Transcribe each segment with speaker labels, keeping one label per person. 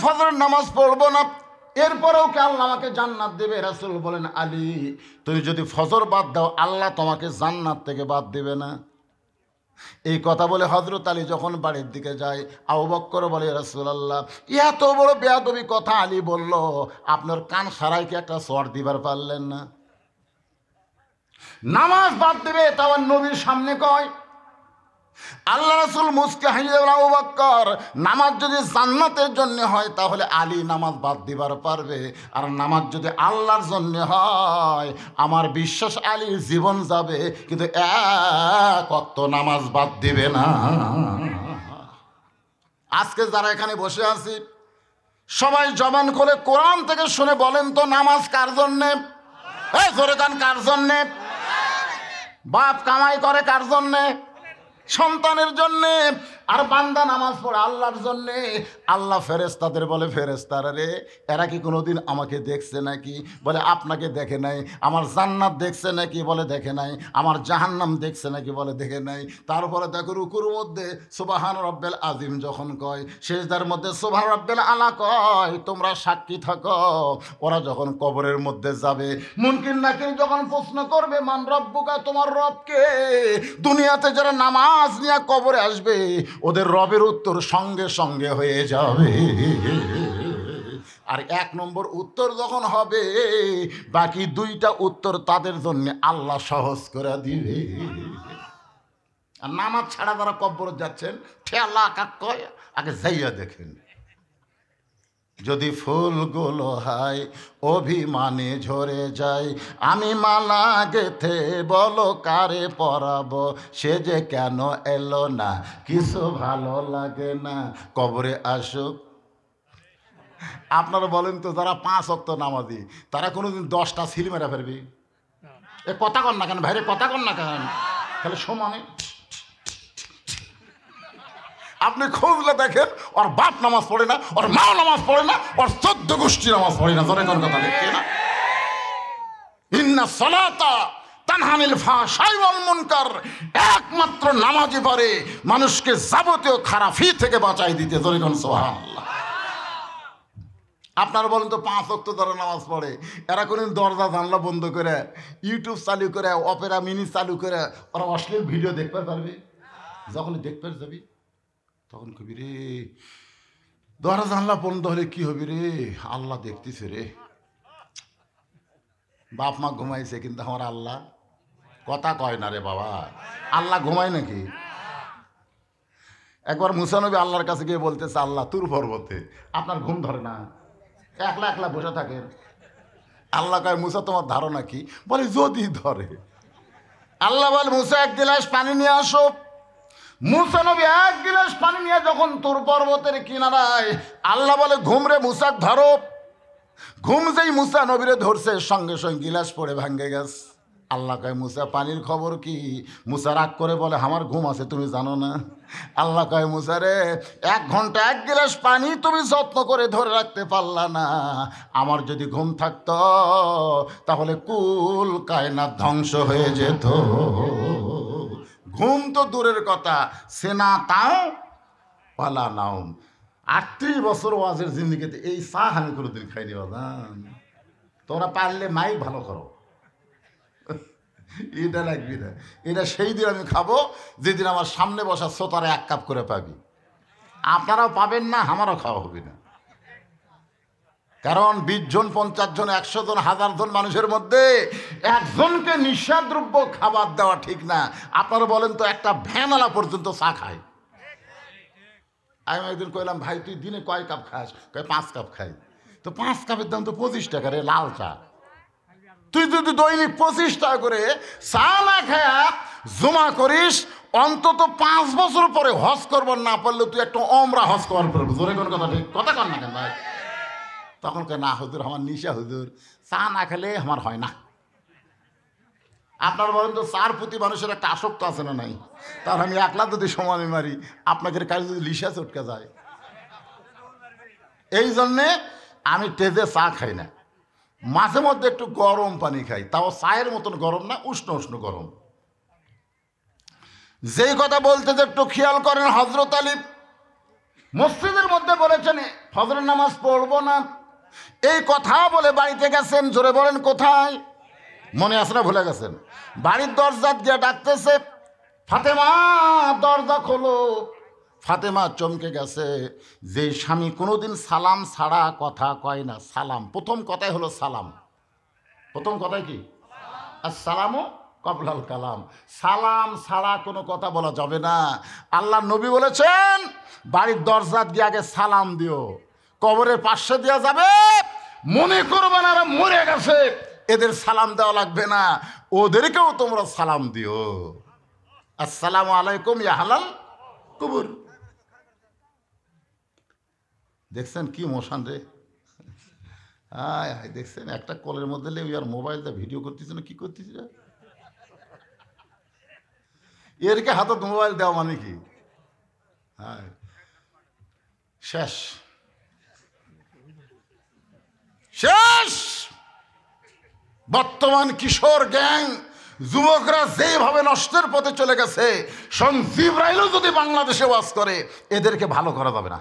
Speaker 1: ফজরের নামাজ পড়বো না, এরপরেও কি আল্লাহ আমাকে জান্নাত দেবে? রাসূল বলেন, আলী তুমি যদি ফজর বাদ দাও আল্লাহ তোমাকে জান্নাত থেকে বাদ দেবে না। এই কথা বলে হযরত আলী যখন বাড়ির দিকে যায়, আবু বকর বলে, রাসূলুল্লাহ এত বড় বেয়াদবি কথা আলী বলল, আপনার কান সারাইকে একটা চড় দিবার পারলেন না? নামাজ বাদ দেবে তাও নবীর সামনে কয়। আল্লাহ রাসূল মুস্কি হাসিয়ে বলেন, আবু বকর নামাজ যদি জান্নাতের জন্য হয় তাহলে আলী নামাজ বাদ দিবার পারবে, আর নামাজ যদি আল্লাহর জন্য হয় আমার বিশ্বাস আলীর জীবন যাবে কিন্তু এক ওয়াক্ত নামাজ বাদ দিবে না। আজকে যারা এখানে বসে আছি সবাই জবান খুলে কোরআন থেকে শুনে বলেন তো নামাজ কার জন্যে? এই জোরে কান, কার জন্যে? বাপ কামাই করে কার জন্যে? সন্তানের জন্যে। আর বান্দা নামাজ পড়ে আল্লাহর জন্যে। আল্লাহ ফেরেশতাদের বলে, ফেরেশতারা রে এরা কি কোনোদিন আমাকে দেখছে নাকি? বলে আপনাকে দেখে নাই। আমার জান্নাত দেখছে নাকি? বলে দেখে নাই। আমার জাহান্নাম দেখছে নাকি? বলে দেখে নাই। তারপরে দেখো রুকুর মধ্যে সুবহান রব্বিল আযীম যখন কয়, সিজদার মধ্যে সুবহান রব্বিল আলা কয়, তোমরা সাক্ষী থাকো ওরা যখন কবরের মধ্যে যাবে মুনকির নাকির যখন প্রশ্ন করবে মান রব্বুকা, তোমার রবকে, দুনিয়াতে যারা নামাজ নিয়ে কবরে আসবে ওদের রবের উত্তর সঙ্গে সঙ্গে হয়ে যাবে। আর এক নম্বর উত্তর যখন হবে বাকি দুইটা উত্তর তাদের জন্য আল্লাহ সহজ করে দিবে। আর নামাজ ছাড়া যারা কবরে যাচ্ছেন ঠেলা কয় আগে যাইয়া দেখেন। যদি ফুলগুলো হয় অভিমানে ঝরে যায়, আমি মালা গেথে বলো কারে পরাবো, সে যে কেন এলো না কিছু ভালো লাগে না, কবরে আসুক। আপনারা বলেন তো যারা 5 ওয়াক্ত নামাজি তারা কোনোদিন 10টা সিল মেরা ফেলবি? এ কথা কন না কেন ভাইরে, কথা কন না কেন? তাহলে সমানে আপনি খুঁজলে দেখেন ওর বাপ নামাজ পড়ে না, ওর মাও নামাজ পড়ে না, ওর 14 গোষ্ঠী নামাজ পড়ে না। জোরে কোন কথা লিখছে না? ইন্না সালাতা তানহানিল ফাহশাই ওয়াল মুনকার, একমাত্র নামাজই পারে মানুষকে যাবতীয় খারাপি থেকে বাঁচাই দিতে। জোরে কোন সুবহানাল্লাহ। আপনারা বলেন তো 5 ওয়াক্ত যারা নামাজ পড়ে এরা কোনদিন দরজা জানলা বন্ধ করে ইউটিউব চালু করে অপেরা মিনি চালু করে ওরা অশ্লীল ভিডিও দেখতে পারবে? যখন দেখতে যাবি তখন কবি রে দরজা জানলা বন্ধ হলে কি হবি রে, আল্লাহ দেখতেছে রে। বাপ মা ঘুমাইছে কিন্তু আমার আল্লাহ কথা কয় না রে বাবা। আল্লাহ ঘুমায় নাকি? একবার মুসা নবী আল্লাহর কাছে গিয়ে বলতেছে, আল্লাহ তুর পর্বতে আপনার ঘুম ধরে না, একলা একলা বসে থাকেন। আল্লাহ কয়, মুসা তোমার ধারণা কি? বলে যদি ধরে। আল্লাহ বলে, মুসা 1 গিলাস পানি নিয়ে আসো। মুসা নবী 1 গিলাস পানি নিয়ে যখন তুর পর্বতের কিনারায়, আল্লাহ বলে ঘুম রে মুসা ধরো। ঘুম যেই মুসা নবীরে ধরছে সঙ্গে সঙ্গে গিলাস পড়ে ভাঙ্গে গেছে। আল্লাহ কয়, মুসা পানির খবর কি? মুসা রাগ করে বলে, আমার ঘুম আছে তুমি জানো না? আল্লাহ কয়, মুসা রে 1 ঘন্টা 1 গিলাস পানি তুমি যত্ন করে ধরে রাখতে পারলা না। আমার যদি ঘুম থাকতো তাহলে কুল কায়নাত ধ্বংস হয়ে যেত। ঘুম তো দূরের কথা, সেনা তাও পালা নাও। 38 বছর ওয়াজের জিন্দিগিতে এই চা আমি কোনোদিন খাইনি বাজান। তোমরা পারলে মাইক ভালো করো, এটা লাগবি না। এটা সেই দিন আমি খাবো যেদিন আমার সামনে বসা শ্রোতারা 1 কাপ করে পাবি। আপনারাও পাবেন না, আমারও খাওয়া হবে না। কারণ 20 জন 50 জন 100 জন 1000 জন মানুষের মধ্যে একজনকে নিঃসাদ্রব্য খাবার দেওয়া ঠিক না। আপনারা বলেন তো একটা ভ্যানওয়ালা পর্যন্ত চা খায়। আমি একদিন কইলাম, ভাই তুই দিনে কয় কাপ খাস? কয় 5 কাপ খাই। তো 5 কাপের দাম তো 25 টাকা রে, লাল চা। তুই যদি দৈনিক 25 টাকা করে চা না খায়া জমা করিস, অন্তত 5 বছর পরে হজ করবার না পারলে তুই একটা ওমরা হজ করবার পারবি। জোরে কোন কথা ঠিক কথা কর না কেন ভাই? তখন কে না হুজুর আমার নিশা, হুজুর চা না খেলে আমার হয় না। আপনারা বলেন তো চার প্রতি মানুষের একটা আসক্ত আছে না নাই? তার আমি একলা যদি সময় মারি আপনাকে কাছে যদি লিশা চটকে যায়। এই জন্যে আমি তেজে চা খাই না, মাঝে মধ্যে একটু গরম পানি খাই, তাও চায়ের মতন গরম না, উষ্ণ উষ্ণ গরম। যেই কথা বলতে যে একটু খেয়াল করেন, হযরত আলী মসজিদের মধ্যে বলেছেন ফজরের নামাজ পড়বো না, এই কথা বলে বাড়িতে গেছেন। জোরে বলেন কোথায়? মনে আছে না ভুলে গেছেন? বাড়ির দরজা দিয়ে ডাকতেছে, ফাতেমা দরজা খোলো। ফাতেমা চমকে গেছে। যে স্বামী কোনোদিন সালাম ছাড়া কথা কয় না, সালাম প্রথম কথাই হলো সালাম। প্রথম কথাই কি? আসসালামু কবলাল কালাম। সালাম ছাড়া কোনো কথা বলা যাবে না। আল্লাহ নবী বলেছেন বাড়ির দরজা দিয়ে আগে সালাম দিও। কবরের পাশে দেওয়া যাবে, মনে করবে না এরা মরে গেছে, এদের সালাম দেওয়া লাগবে না, ওদেরকেও তোমরা সালাম দিও। আসসালামু আলাইকুম ইয়া হালাল কুবুর। দেখছেন কি মোশন রে? হায় দেখছেন একটা কলের মধ্যে লেগে আর মোবাইলটা ভিডিও করতেছে না, কি করতেছে? এরকে হাতে মোবাইল দেওয়া মানে কি? হ্যাঁ, শেষ শেষ। বর্তমান কিশোর গ্যাং যুবকরা যেভাবে নষ্টের পথে চলে গেছে, জিবরাইলও যদি বাংলাদেশে ওয়াজ করে এদেরকে ভালো করা যাবে না।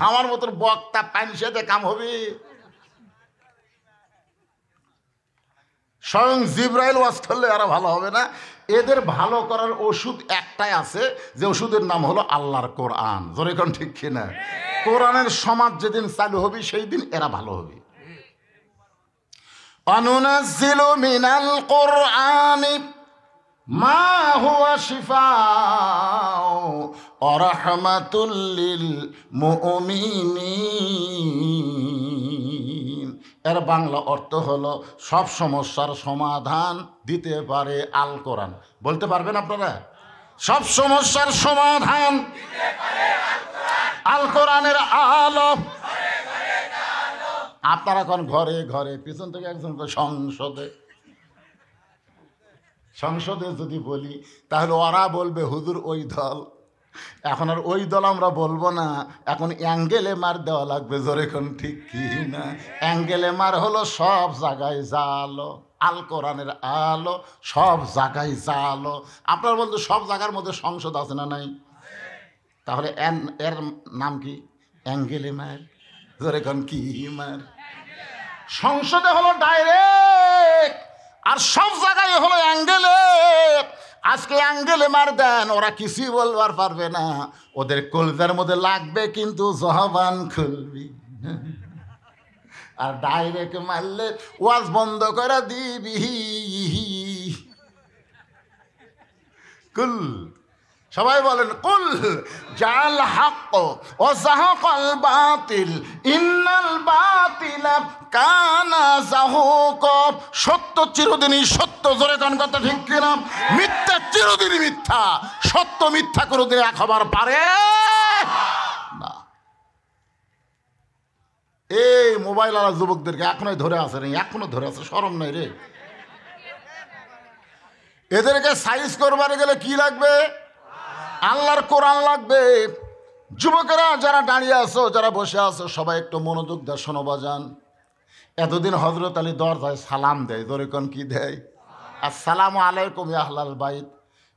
Speaker 1: আমার মতন বক্তা পানিসাতে কাম হবে? স্বয়ং জিবরাইল ওয়াজ করলে আরো ভালো হবে না? এদের ভালো করার ওষুধ একটাই আছে, যে ওষুধের নাম হলো আল্লাহর কোরআন। জোরে কোন ঠিক কিনা? কোরআনের সমাজ যেদিন চালু হবে সেই দিন এরা ভালো হবে। অনুনাজ্জিলু মিনাল কোরআনি মা হুয়া শিফাউ ওয়া রাহমাতুল লিল মুমিনিন। এর বাংলা অর্থ হলো সব সমস্যার সমাধান দিতে পারে আল কোরআন। বলতে পারবেন আপনারা? সব সমস্যার সমাধান আল কোরআনের আলো। আপনারা এখন ঘরে ঘরে, পিছন থেকে একজন সংসদে সংসদে যদি বলি তাহলে ওরা বলবে হুজুর ওই দল। এখন আর ওই দল আমরা বলবো না, এখন অ্যাঙ্গেলে মার দেওয়া লাগবে। জোরে কোন ঠিক কি না? অ্যাঙ্গেলে মার হলো সব জায়গায় জালো, আল কোরআনের আলো সব জায়গায় জালো। আপনার বলতে সব জায়গার মধ্যে সংসদ আছে না নাই? তাহলে এর নাম কি? অ্যাঙ্গেলে মার। জোরে কোন কি মার? সংসদে হলো ডাইরেক্ট, আর সব জায়গায় হলো অ্যাঙ্গেলে। আজকে অ্যাঙ্গেলে মার দেন, ওরা কিছুই বলবার পারবে না, ওদের কলজার মধ্যে লাগবে কিন্তু জবান খুলবি। আর ডাইরেক্ট মারলে ওয়াজ বন্ধ করে দিবি। কুল সবাই বলেন কুল জাল হক ও জাহাকাল বাতিল ইন্নাল বাতিলা কানা জাহুক। সত্য চিরদিনই সত্য। জোরে গান কথা ঠিক কিনা? মিথ্যা চিরদিনই মিথ্যা। সত্য মিথ্যা কোনোদিন এক হবার পারে না। এই মোবাইল আলা যুবকদেরকে এখনোই ধরে আছে রে, এখনো ধরে আছে, শরম নাই রে। এদেরকে সাইজ করবার গেলে কি লাগবে? আল্লাহর কোরআন লাগবে। যুবকেরা যারা দাঁড়িয়ে আছো, যারা বসে আছো, সবাই একটু মনোযোগ দিয়ে শোনো বাজান। এতদিন হযরত আলী দরজায় সালাম দেয়, জোরে কোন কি দেয়? আসসালামু আলাইকুম ইয়া আহলাল বাইত।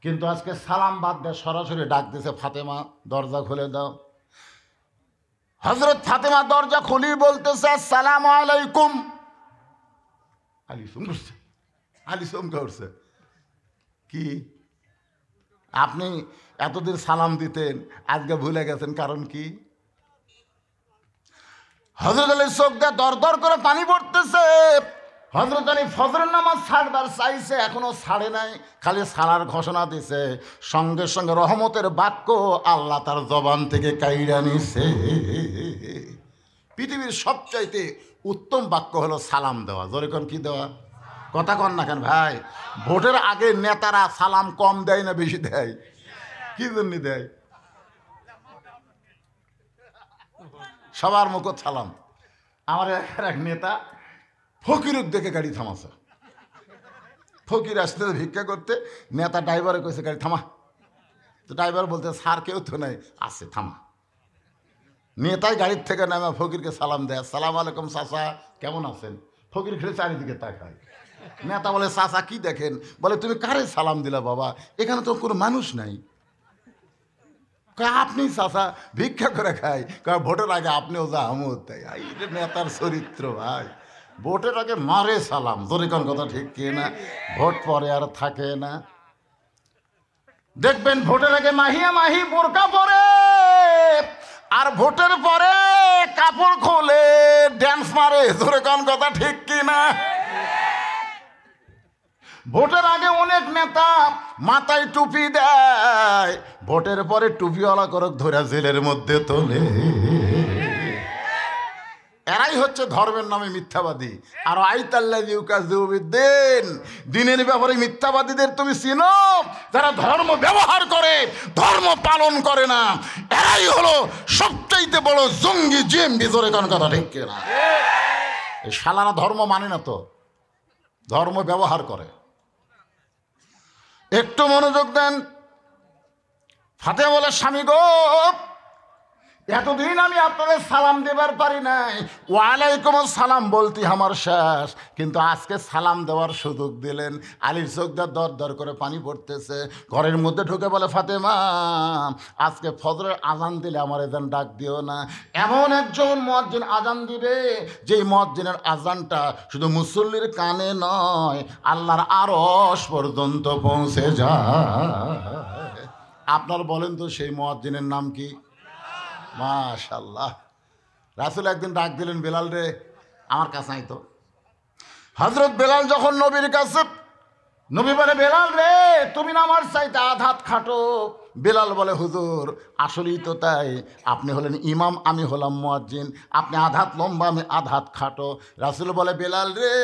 Speaker 1: কিন্তু আজকে সালাম বাদ দিয়ে সরাসরি ডাক দিছে, ফাতেমা দরজা খুলে দাও। হযরত ফাতেমা দরজা খুলি বলতেছে আসসালামু আলাইকুম। আলী চমকে উঠছে, আলী চমকে উঠছে। কি আপনি এতদিন সালাম দিতেন, আজকে ভুলে গেছেন? কারণ কি? হযরত আলীর চোখ দিয়ে দর দর করে পানি পড়তেছে। হযরত আলী ফজরের নামাজ ছাড়বার চাইছে, এখনো ছাড়ে নাই, খালি ছাড়ার ঘোষণা দিছে। সঙ্গে সঙ্গে রহমতের বাক্য আল্লাহ তার জবান থেকে কাইরা নিছে। পৃথিবীর সবচাইতে উত্তম বাক্য হলো সালাম দেওয়া। জোরে কোন কি দেওয়া? কথা কন না কেন ভাই? ভোটের আগে নেতারা সালাম কম দেয় না বেশি দেয়? কি জন্য দেয়? সবার মুখ সালাম। আমার এক নেতা ফকিরুক দেখে গাড়ি থামাছে। ফকির আসতে ভিক্ষা করতে, নেতা ড্রাইভারে কইছে গাড়ি থামা। তো ড্রাইভার বলতে স্যার কেউ তো নাই, আছে থামা। নেতাই গাড়ির থেকে নামে ফকিরকে সালাম দেয়, সালাম আলাইকুম চাচা, কেমন আছেন? ফকির খেলে চারিদিকে তাকায়। নেতা বলে চাচা কি দেখেন? বলে তুমি কারে সালাম দিলা বাবা? এখানে তো কোনো মানুষ নাই। আপনি চাচা ভিক্ষা করে খাই, ভোটের আগে আপনিও যা আমদ তাই। এটা নেতার চরিত্র ভাই। ভোটের আগে মারে সালাম, তোর কোন কথা ঠিক কি না? ভোট পরে আর থাকে না। দেখবেন ভোটের আগে মাহিয়া মাহি বোরকা পরে, আর ভোটের পরে কাপড় খোলে ড্যান্স মারে, তোর কোন কথা ঠিক কি না? ভোটের আগে অনেক নেতা মাথায় টুপি দেয়, ভোটের পরে টুপিওয়ালা করক ধরে জেলের মধ্যে তোলে। এরাই হচ্ছে ধর্মের নামে মিথ্যাবাদী। আর আইতাল্লাদিন, দিনের ব্যাপারে মিথ্যাবাদীদের তুমি চিনো? যারা ধর্ম ব্যবহার করে, ধর্ম পালন করে না, এরাই হলো সবচাইতে বড় জঙ্গি জিএমবি। জোরে কোন কথা ঠিক কিনা? এই শালারা ধর্ম মানে না তো, ধর্ম ব্যবহার করে। একটু মনোযোগ দেন। ফাতে বলে, স্বামী গো, এতদিন আমি আপনাদের সালাম দেবার পারি নাই, ওয়ালাইকুম সালাম বলতে আমার শেষ, কিন্তু আজকে সালাম দেওয়ার সুযোগ দিলেন। আলীর চোখ দিয়ে দর দর করে পানি পড়তেছে। ঘরের মধ্যে ঢুকে বলে, ফাতেমা, আজকে ফজরের আজান দিলে আমার এজন ডাক দিও না। এমন একজন মুয়াজ্জিন আজান দিবে, যেই মুয়াজ্জিনের আজানটা শুধু মুসল্লির কানে নয়, আল্লাহর আরশ পর্যন্ত পৌঁছে যায়। আপনার বলেন তো সেই মুয়াজ্জিনের নাম কি? মাশাআল্লাহ। রাসূল একদিন ডাক দিলেন, বেলাল রে, আমার কাছে আইতো। হযরত বেলাল যখন নবীর কাছে, নবী বলে, বেলাল রে, তুমি না আমার চাইতে আধাত খাটো। বেলাল বলে, হুজুর আসলেই তো তাই, আপনি হলেন ইমাম, আমি হলাম মুয়াজ্জিন, আপনি আধাত লম্বা, আমি আধাত খাটো। রাসূল বলে, বেলাল রে,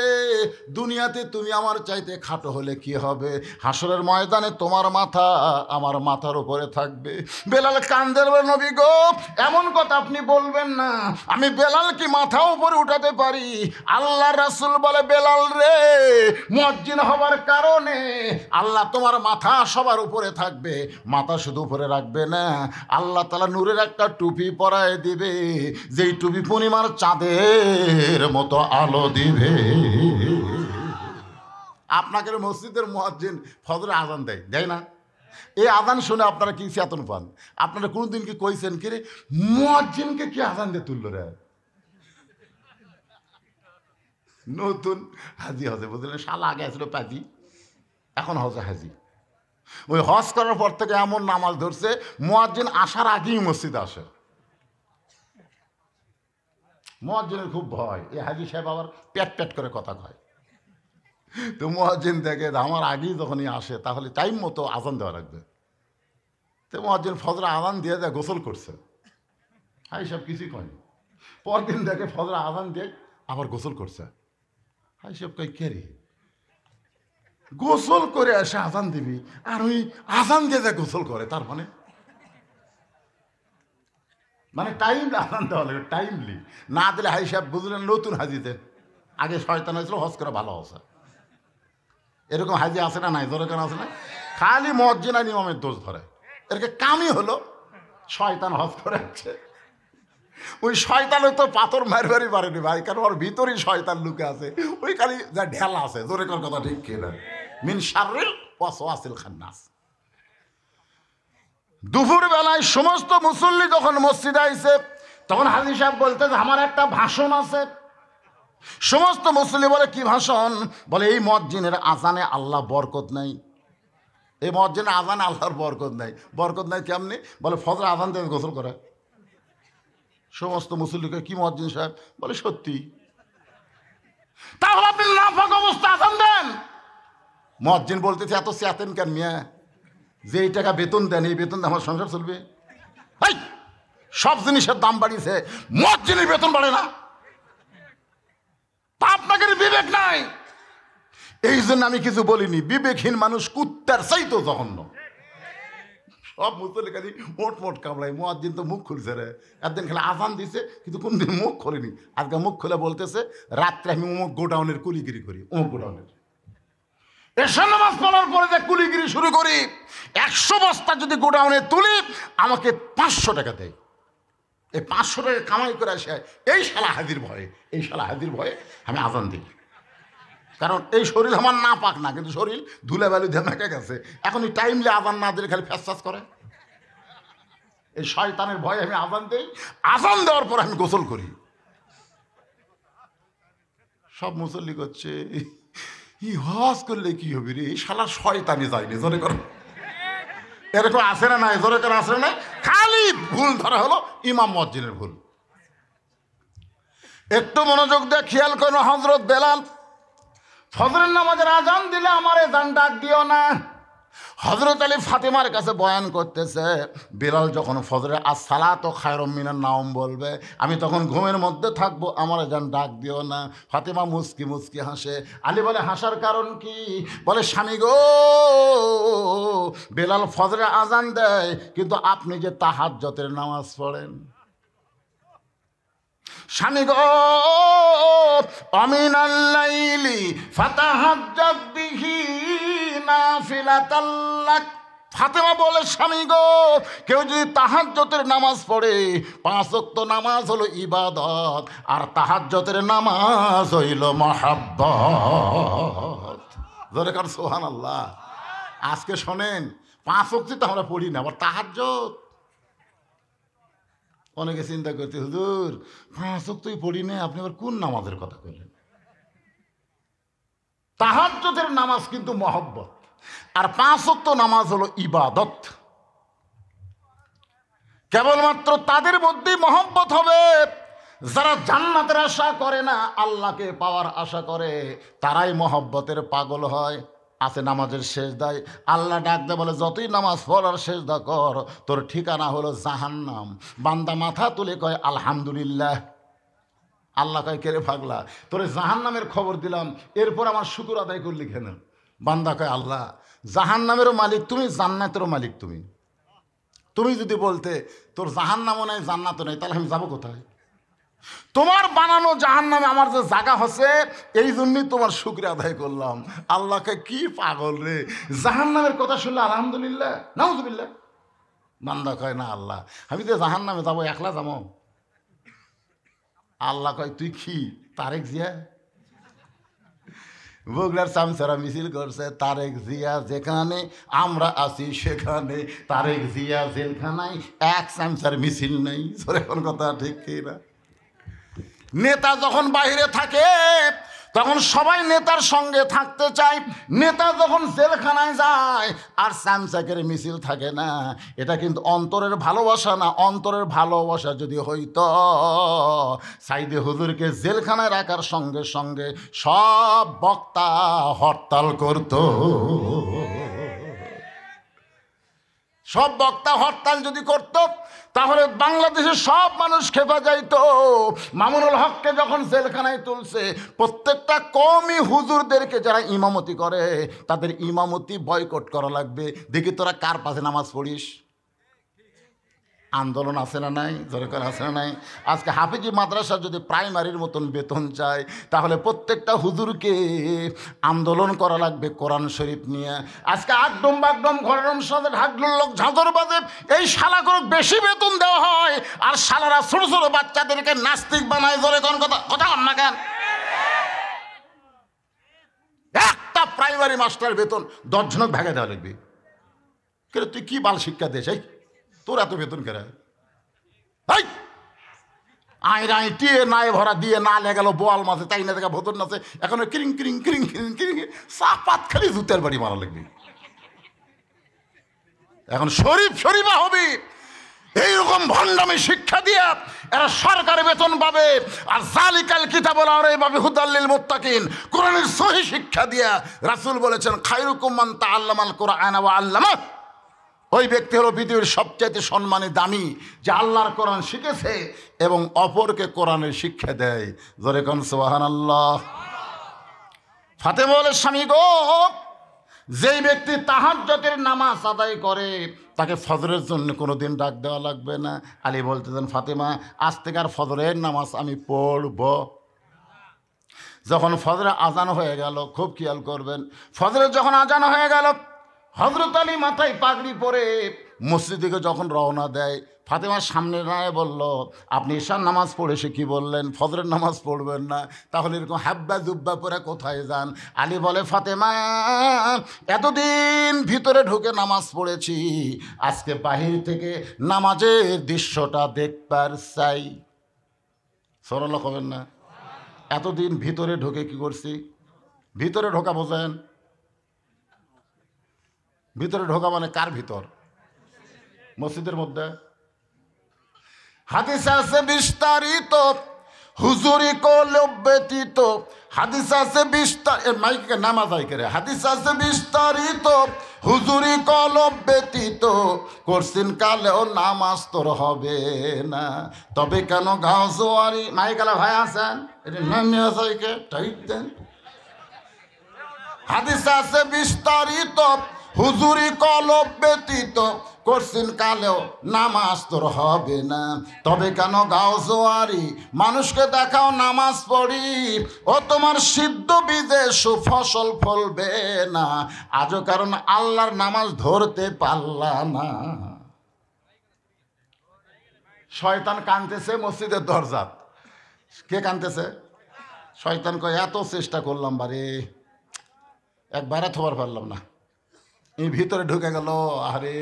Speaker 1: দুনিয়াতে তুমি আমার চাইতে খাটো হলে কি হবে, হাসরের ময়দানে তোমার মাথা আমার মাথার উপরে থাকবে। বেলাল কান্দের বলে, নবী গো, এমন কথা আপনি বলবেন না, আমি বেলাল কি মাথা উপরে উঠাতে পারি? আল্লাহ রাসূল বলে, বেলাল রে, মুয়াজ্জিন হবার কারণে আল্লাহ তোমার মাথা সবার উপরে থাকবে। মাথা শুধু উপরে রাখবে না, আল্লাহ তাআলা নূরের একটা টুপি পরায় দিবে, যেই টুপি পূর্ণিমার চাঁদের মতো আলো দিবে। আপনাকে মসজিদের মুয়াজ্জিন ফজরে আজান দেয়, দেয় না? এই আজান শুনে আপনারা কি চেতন পান? আপনারা কোনোদিন কি কইছেন কি রে, মুয়াজ্জিনকে কি আজান দিয়ে তুললো রে? নতুন হাজি হজে, বুঝলেন, শালা আগে আসলো পাজি, এখন হজে হাজি। ওই হজ করার পর থেকে এমন নামাজ ধরছে, মুয়াজ্জিন আসার আগেই মসজিদে আসে। মুয়াজ্জিনের খুব ভয়, এই হাজি সাহেব আবার প্যাট প্যাট করে কথা কয়। তো মুয়াজ্জিন দেখে আমার আগেই যখনই আসে, তাহলে টাইম মতো আজান দেওয়া লাগবে। তো মুয়াজ্জিন ফজরে আজান দিয়ে দেয়, গোসল করছে। হাই সব কিছুই কয়নি। পরদিন দেখে ফজরে আজান দিয়ে আবার গোসল করছে। হাই সব কই, কে রে, গোসল করে এসে আজান দিবি, আর ওই আজান দিয়ে যা গোসল করে, তার মানে টাইম আজান দেওয়া লাগে, টাইমলি না দিলে হাই সাহেব, বুঝলেন, নতুন হাজিতে আগে শয়তান হয়েছিল, হজ করে ভালো হচ্ছে। এরকম হাজি আছে না নাই? জোরে কেন আছে না? খালি মুয়াজ্জিন আর ইমামের দোষ ধরে। এরকে কামই হলো শয়তান হজ করে আছে। ওই শয়তান তো পাথর মারবারই পারেনি ভাই, কারণ ওর ভিতরেই শয়তান লুকে আছে, ওই খালি যা ঢেলা আছে। জোরে কোন কথা ঠিক কিনা? মিন শাররিল ওয়াসওয়াসিল খান্নাস। দুপুর বেলায় সমস্ত মুসল্লি যখন মসজিদে আইছে, তখন হাজী সাহেব বলতেছে, আমার একটা ভাষণ আছে। সমস্ত মুসল্লি বলে, কি ভাষণ? বলে, এই মুয়াজ্জিনের আজানে আল্লাহ বরকত নাই, এই মুয়াজ্জিনের আজানে আল্লাহর বরকত নাই। বরকত নাই কেমনি? বলে, ফজর আজান দিয়ে গোসল করে। সমস্ত মুসল্লিকে, কি মুয়াজ্জিন সাহেব? বলে, সত্যি। তাহলে আপনি নাফাক অবস্থা আজান দেন। মুয়াজ্জিন বলতেছে, এত চেতেন কেন মিয়া? যে এই টাকা বেতন দেন, এই বেতন আমার সংসার চলবে? সব জিনিসের দাম বাড়িয়েছে, মুয়াজ্জিনের বেতন বাড়ে না? তা আপনাকে বিবেক নাই। এই জন্য আমি কিছু বলিনি। বিবেকহীন মানুষ কুত্তার চাইতো জঘন্য। সব মুসল্লি খালি মোট মোট কামড়ায়। মুয়াজ্জিন তো মুখ খুলছে রে, একদিন খালি আজান দিছে, কিন্তু কোনদিন মুখ খোলেনি। আজকে মুখ খুলে বলতেছে, রাত্রে আমি অমুক গোডাউনের কুলিগিরি করি, অমুক গোডাউনের। এশার নামাজ পড়ার পরে যে কুলিগিরি শুরু করি, 100 বস্তা যদি গোডাউনে তুলি, আমাকে 500 টাকা দেয়। এই 500 টাকা কামাই করে আসে এই শালা হাজির ভয়ে, এই শালা হাজির ভয়ে আমি আজান দিই। কারণ এই শরীর আমার না পাক না, কিন্তু শরীর ধুলে বালু দিয়ে মেখে গেছে। এখন এই টাইমলি আজান না দিলে খালি ফ্যাস করে। এই শয়তানের ভয়ে আমি আজান দেই, আজান দেওয়ার পর আমি গোসল করি। সব মুসল্লি করছে, ই হজ করলে কি হবে রে, শালা শয়তানি যায়নি, জোরে করো। এরকম আসে না নাই, জোরে করে আসে না। খালি ভুল ধরা হলো ইমাম মুয়াজ্জিনের ভুল। একটু মনোযোগ দিয়ে খেয়াল করো, হযরত বেলাল ফজরের নামাজের আজান দিলে আমারে জান ডাক দিও না। হযরত আলী ফাতেমার কাছে বয়ান করতেছে, বেলাল যখন ফজরে আসসালাতু খায়রুম মিনান নাওম বলবে, আমি তখন ঘুমের মধ্যে থাকবো, আমারে জান ডাক দিও না। ফাতেমা মুস্কি মুস্কি হাসে। আলী বলে, হাসার কারণ কি? বলে, স্বামী গো, বেলাল ফজরে আজান দেয়, কিন্তু আপনি যে তাহাজ্জুদের নামাজ পড়েন। স্বামী গো, আমিনাল লাইলি ফাতাহাজ্জাত বিহি নাফিলাতাল লাক। ফাতেমা বলে, স্বামী গো, কেউ যদি তাহাজ্জুদের নামাজ পড়ে, 5 ওয়াক্ত নামাজ হলো ইবাদত, আর তাহাজ্জুদের নামাজ হইল মহাব্বত। জোরে কার সুবহানাল্লাহ। আজকে শোনেন, 5 ওয়াক্ত তো আমরা পড়ি না, আবার তাহাজ্জুদ। অনেকে চিন্তা করতে, হুজুর 5 ওয়াক্তই পড়ি না, আপনি আবার কোন নামাজের কথা বললেন? তাহাজ্জুদের নামাজ কিন্তু মহব্বত, আর 5 ওয়াক্ত নামাজ হলো ইবাদত। কেবলমাত্র তাদের মধ্যেই মহব্বত হবে যারা জান্নাতের আশা করে না, আল্লাহকে পাওয়ার আশা করে, তারাই মহব্বতের পাগল হয়। আছে নামাজের সেজদায় আল্লাহ ডাক দে, বলে, যতই নামাজ পড় আর সেজদা কর, তোর ঠিকানা হলো জাহান্নাম। বান্দা মাথা তুলে কয় আলহামদুলিল্লাহ। আল্লাহ কয়, কেরে পাগলা, তোরে জাহান্নামের খবর দিলাম, এরপর আমার শুকর আদায় করলি কেন? বান্দা কয়, আল্লাহ, জাহান্নামেরও মালিক তুমি, জান্নাতেরও মালিক তুমি। তুমি যদি বলতে তোর জাহান্নামও নাই জান্নাতও নাই, তাহলে আমি যাবো কোথায়? তোমার বানানো জাহান্নামে আমার যে জায়গা হচ্ছে, এই জন্যই তোমার শুকরিয়া আদায় করলাম। আল্লাহকে, কি পাগল রে, জাহান্নামের কথা শুনলে আলহামদুলিল্লাহ, নাউযুবিল্লাহ। বান্দা কয়, না আল্লাহ, আমি তো জাহান্নামে যাবো, একলা যাবো। আল্লাহ কয়, তুই কি তারেক জিয়া? বগুড়ার চামচারা মিছিল করছে, তারেক জিয়া যেখানে আমরা আছি সেখানে, তারেক জিয়া জেলখানায় এক চামচার মিছিল নেই। কোন কথা ঠিক কি না? নেতা যখন বাইরে থাকে তখন সবাই নেতার সঙ্গে থাকতে চায়, নেতা যখন জেলখানায় যায় আর চামচাকের মিছিল থাকে না। এটা কিন্তু অন্তরের ভালোবাসা না। অন্তরের ভালোবাসা যদি হইতো, সাইদে হুজুরকে জেলখানায় রাখার সঙ্গে সঙ্গে সব বক্তা হরতাল করত। সব বক্তা হরতাল যদি করত, তাহলে বাংলাদেশের সব মানুষ খেপা যাইত। মামুনুল হককে যখন জেলখানায় তুলছে, প্রত্যেকটা কওমি হুজুরদেরকে যারা ইমামতি করে, তাদের ইমামতি বয়কট করা লাগবে। দেখি তোরা কার পাশে নামাজ পড়িস। আন্দোলন আছে না নাই? দরকার আছে না নাই? আজকে হাফিজি মাদ্রাসা যদি প্রাইমারির মতন বেতন চায়, তাহলে প্রত্যেকটা হুজুরকে আন্দোলন করা লাগবে কোরআন শরীফ নিয়ে। আজকে আকডম বাগডম ঘরের সাথে ঢাকলুর লোক ঝাঁঝর বাজে, এই শালা করে বেশি বেতন দেওয়া হয়, আর শালারা ছোট ছোট বাচ্চাদেরকে নাস্তিক বানায়। ধরে কোন কথা কথা কন না কেন? একটা প্রাইমারি মাস্টার বেতন 10 জনক ভাগে দেওয়া লাগবে। কিন্তু তুই কি বাল শিক্ষা দিস? এই তোর এত বেতন কেন? আইরাই টিয়ে নাই ভরা দিয়ে না লেগে গেল বোয়াল মাছে, তাই না দেখা ভোতর নাচে, এখন ক্রিং ক্রিং ক্রিং ক্রিং ক্রিং চাপাত খালি জুতের বাড়ি মারা লাগবে। এখন শরীফ শরীফা হবে। এইরকম ভণ্ডামি শিক্ষা দিয়া এরা সরকারি বেতন পাবে, আর জালিকাল কিতাবুল রাইবা হুদাল মুত্তাকিন, কোরআনের সহি শিক্ষা দিয়া রাসূল বলেছেন, খায়রুকুম মান তাআল্লামাল কুরআন ওয়া আল্লামা। ওই ব্যক্তি হলো পৃথিবীর সবচাইতে সম্মানী, দামি, যে আল্লাহর কোরআন শিখেছে এবং অপরকে কোরআনের শিক্ষা দেয়। জোরে কোন সুবহানাল্লাহ। ফাতেমা বলে, স্বামী গো, যেই ব্যক্তি তাহাজ্জুদের নামাজ আদায় করে, তাকে ফজরের জন্য কোনোদিন ডাক দেওয়া লাগবে না। আলী বলতেছেন, ফাতেমা, আজ থেকে আর ফজরের নামাজ আমি পড়ব। যখন ফজরে আজান হয়ে গেল, খুব খেয়াল করবেন, ফজরে যখন আজান হয়ে গেল, হযরত আলী মাথায় পাগড়ি পরে মসজিদে যখন রওনা দেয়, ফাতেমার সামনে দাঁড়িয়ে বলল, আপনি ঈশার নামাজ পড়ে এসে কী বললেন ফজরের নামাজ পড়বেন না? তাহলে এরকম হাব্বা জুব্বা পরে কোথায় যান? আলী বলে, ফাতেমা এতদিন ভিতরে ঢুকে নামাজ পড়েছি, আজকে বাহির থেকে নামাজের দৃশ্যটা দেখবার চাই। সরল হবেন না? এতদিন ভিতরে ঢুকে কি করছি? ভিতরে ঢোকা বোঝেন? ভিতরে ঢোকা মানে কার ভিতর? মসজিদের মধ্যে। হাদিস আছে বিস্তারিত, হুজুরি কলে ব্যতীত। হাদিস আছে মাইকে নামাজ আই করে। হাদিস আছে বিস্তারিত, হুজুরি কল ব্যতীত। করছিন কালেও নামাজ তোর হবে না, তবে কেন গাও জোয়ারি? মাইকালা ভাই আছেন, এটা নামিয়ে আসাইকে টাইট দেন। হাদিস আছে বিস্তারিত, হুজুরি কল ব্যতীত। করছিন কালেও নামাজ তোর হবে না, তবে কেন গাও জোয়ারি? মানুষকে দেখাও নামাজ পড়ি, ও তোমার সিদ্ধ বীজে সুফসল ফলবে না। আজও কারণ আল্লাহর নামাজ ধরতে পারলা না। শয়তান কাঁদতেছে মসজিদের দরজাত। কে কাঁদতেছে? শয়তান কয়, এত চেষ্টা করলাম বারে, একবারে থবার পারলাম না, এই ভিতরে ঢুকে গেল। আরে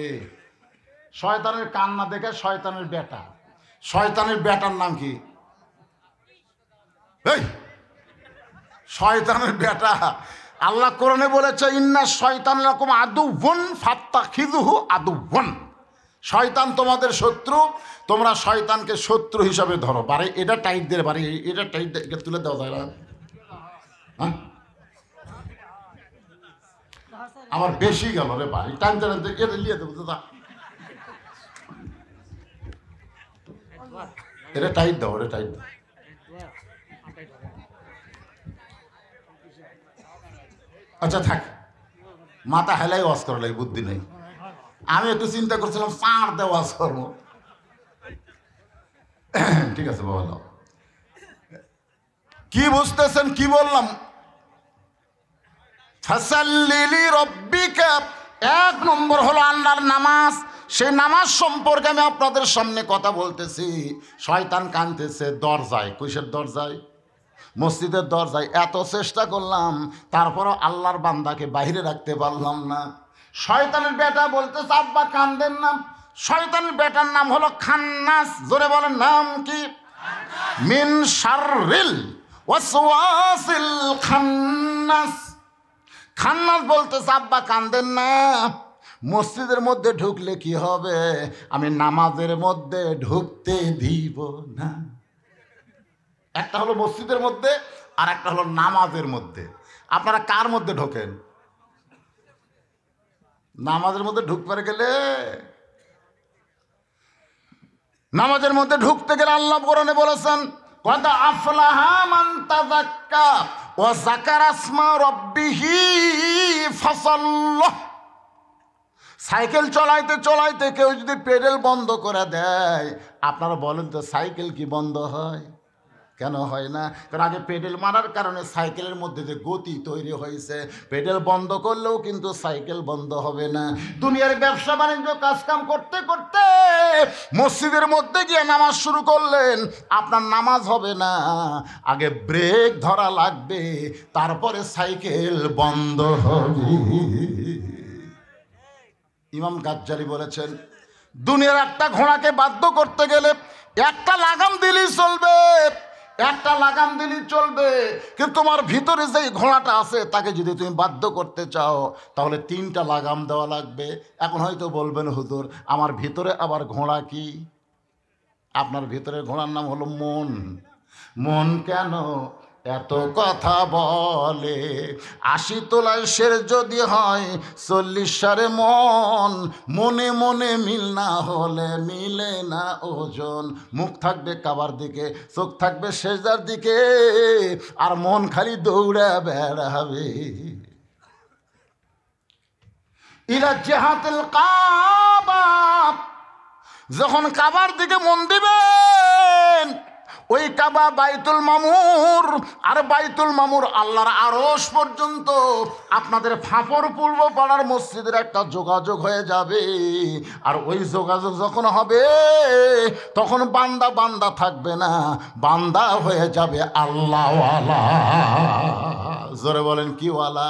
Speaker 1: শয়তানের কান্না দেখে শয়তানের বেটা। শয়তানের বেটার নাম কি? এই শয়তানের বেটা। আল্লাহ কোরআনে বলেছে, ইন্না শয়তান লাকুম আদুওয়ান ফাত্তাখিযুহু আদুওয়ান। শয়তান তোমাদের শত্রু, তোমরা শয়তানকে শত্রু হিসাবে ধরো। বারে এটা টাইট দিয়ে, বারে এটা টাইট দিয়ে তুলে দেওয়া যায় না? হ্যাঁ, আমার বেশি গেল রে ভাই, টাইম টাইম এটা নিয়ে দেবো দাদা, এটা টাইট দাও, এটা টাইট দাও। আচ্ছা থাক, মাথা হেলাই ওয়াজ করা লাগে, বুদ্ধি নেই। আমি একটু চিন্তা করছিলাম চার দে ওয়াজ করবো। ঠিক আছে বাবা, দাও। কি বুঝতেছেন কি বললাম? ফাসাল্লি রব্বিকা, এক নম্বর হলো আল্লাহর নামাজ। সেই নামাজ সম্পর্কে আমি আপনাদের সামনে কথা বলতেছি। শয়তান কাঁদতেছে দরজায়। কিসের দরজায়? মসজিদের দরজায়। এত চেষ্টা করলাম, তারপরও আল্লাহর বান্দাকে বাইরে রাখতে পারলাম না। শয়তানের বেটা বলতেছে, আব্বা কান্দেন না। শয়তানের বেটার নাম হলো খান্নাস। জোরে বলেন, নাম কি? মিন শাররিল ওয়াসওয়াসিল খান্নাস। খান্নাস বলতেছে, আব্বা কান্দেন না, মসজিদের মধ্যে ঢুকলে কি হবে? আমি নামাজের মধ্যে ঢুকতে দিব না। একটা হলো মসজিদের মধ্যে, আর একটা হলো নামাজের মধ্যে। আপনারা কার মধ্যে ঢোকেন? নামাজের মধ্যে ঢুকতে গেলে, নামাজের মধ্যে ঢুকতে গেলে আল্লাহ কোরআনে বলেছেন, কদ আফলাহা মান তাযাক্কা ওয়া যাকারা ইসমা রাব্বিহি ফাসাল্লাহ। সাইকেল চলাইতে চলাইতে কেউ যদি পেডেল বন্ধ করে দেয়, আপনারা বলেন তো সাইকেল কি বন্ধ হয়? কেন হয় না? কারণ আগে পেডেল মারার কারণে সাইকেলের মধ্যে যে গতি তৈরি হয়েছে, পেডেল বন্ধ করলেও কিন্তু সাইকেল বন্ধ হবে না। দুনিয়ার ব্যবসা বাণিজ্য কাজকাম করতে করতে মসজিদের মধ্যে গিয়ে নামাজ শুরু করলেন, আপনার নামাজ হবে না। আগে ব্রেক ধরা লাগবে, তারপরে সাইকেল বন্ধ হবে। ইমাম গাজ্জালি বলেছেন, দুনিয়ার একটা ঘোড়াকে বাধ্য করতে গেলে একটা লাগাম দিলেই চলবে, একটা লাগাম দিলেই চলবে। কিন্তু তোমার ভিতরে যে ঘোড়াটা আছে, তাকে যদি তুমি বাধ্য করতে চাও, তাহলে 3টা লাগাম দেওয়া লাগবে। এখন হয়তো বলবেন, হুজুর আমার ভিতরে আবার ঘোড়া কি? আপনার ভিতরে ঘোড়ার নাম হলো মন। মন কেন এত কথা বলে? 80 তোলায় শের যদি হয় 40 সারে মন। মনে মনে মিল না হলে মিলে না ওজন। মুখ থাকবে কাবার দিকে, চোখ থাকবে সেজদার দিকে, আর মন খালি দৌড়ে বেড়াবে। ইলা জিহাতিল কাবা, যখন কাবার দিকে মন দিবেন, ওই কাবা বাইতুল মামুর, আর বাইতুল মামুর আল্লাহর আরশ পর্যন্ত আপনাদের ফাঁপড় পূর্ব পাড়ার মসজিদের একটা যোগাযোগ হয়ে যাবে। আর ওই যোগাযোগ যখন হবে তখন বান্দা বান্দা থাকবে না, বান্দা হয়ে যাবে আল্লাহওয়ালা। জোরে বলেন কি ওয়ালা?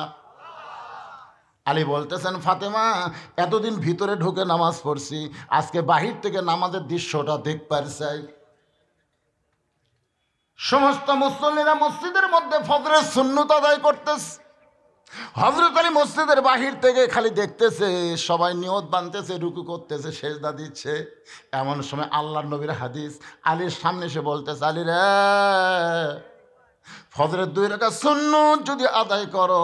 Speaker 1: আলী বলতেছেন, ফাতেমা এতদিন ভিতরে ঢুকে নামাজ পড়ছি, আজকে বাহির থেকে নামাজের দৃশ্যটা দেখবার চাই। সমস্ত মুসল্লিরা মসজিদের মধ্যে ফজরের সুন্নত আদায় করতেছে। হযরত আলী মসজিদের বাহির থেকে খালি দেখতেছে, সবাই নিয়ত বাঁধতেছে, রুকু করতেছে, সেজদা দিচ্ছে। এমন সময় আল্লাহর নবীর হাদিস, আলীর সামনে এসে বলতেছে, আলী রে, ফজরের 2 রাকাত সুন্নত যদি আদায় করো,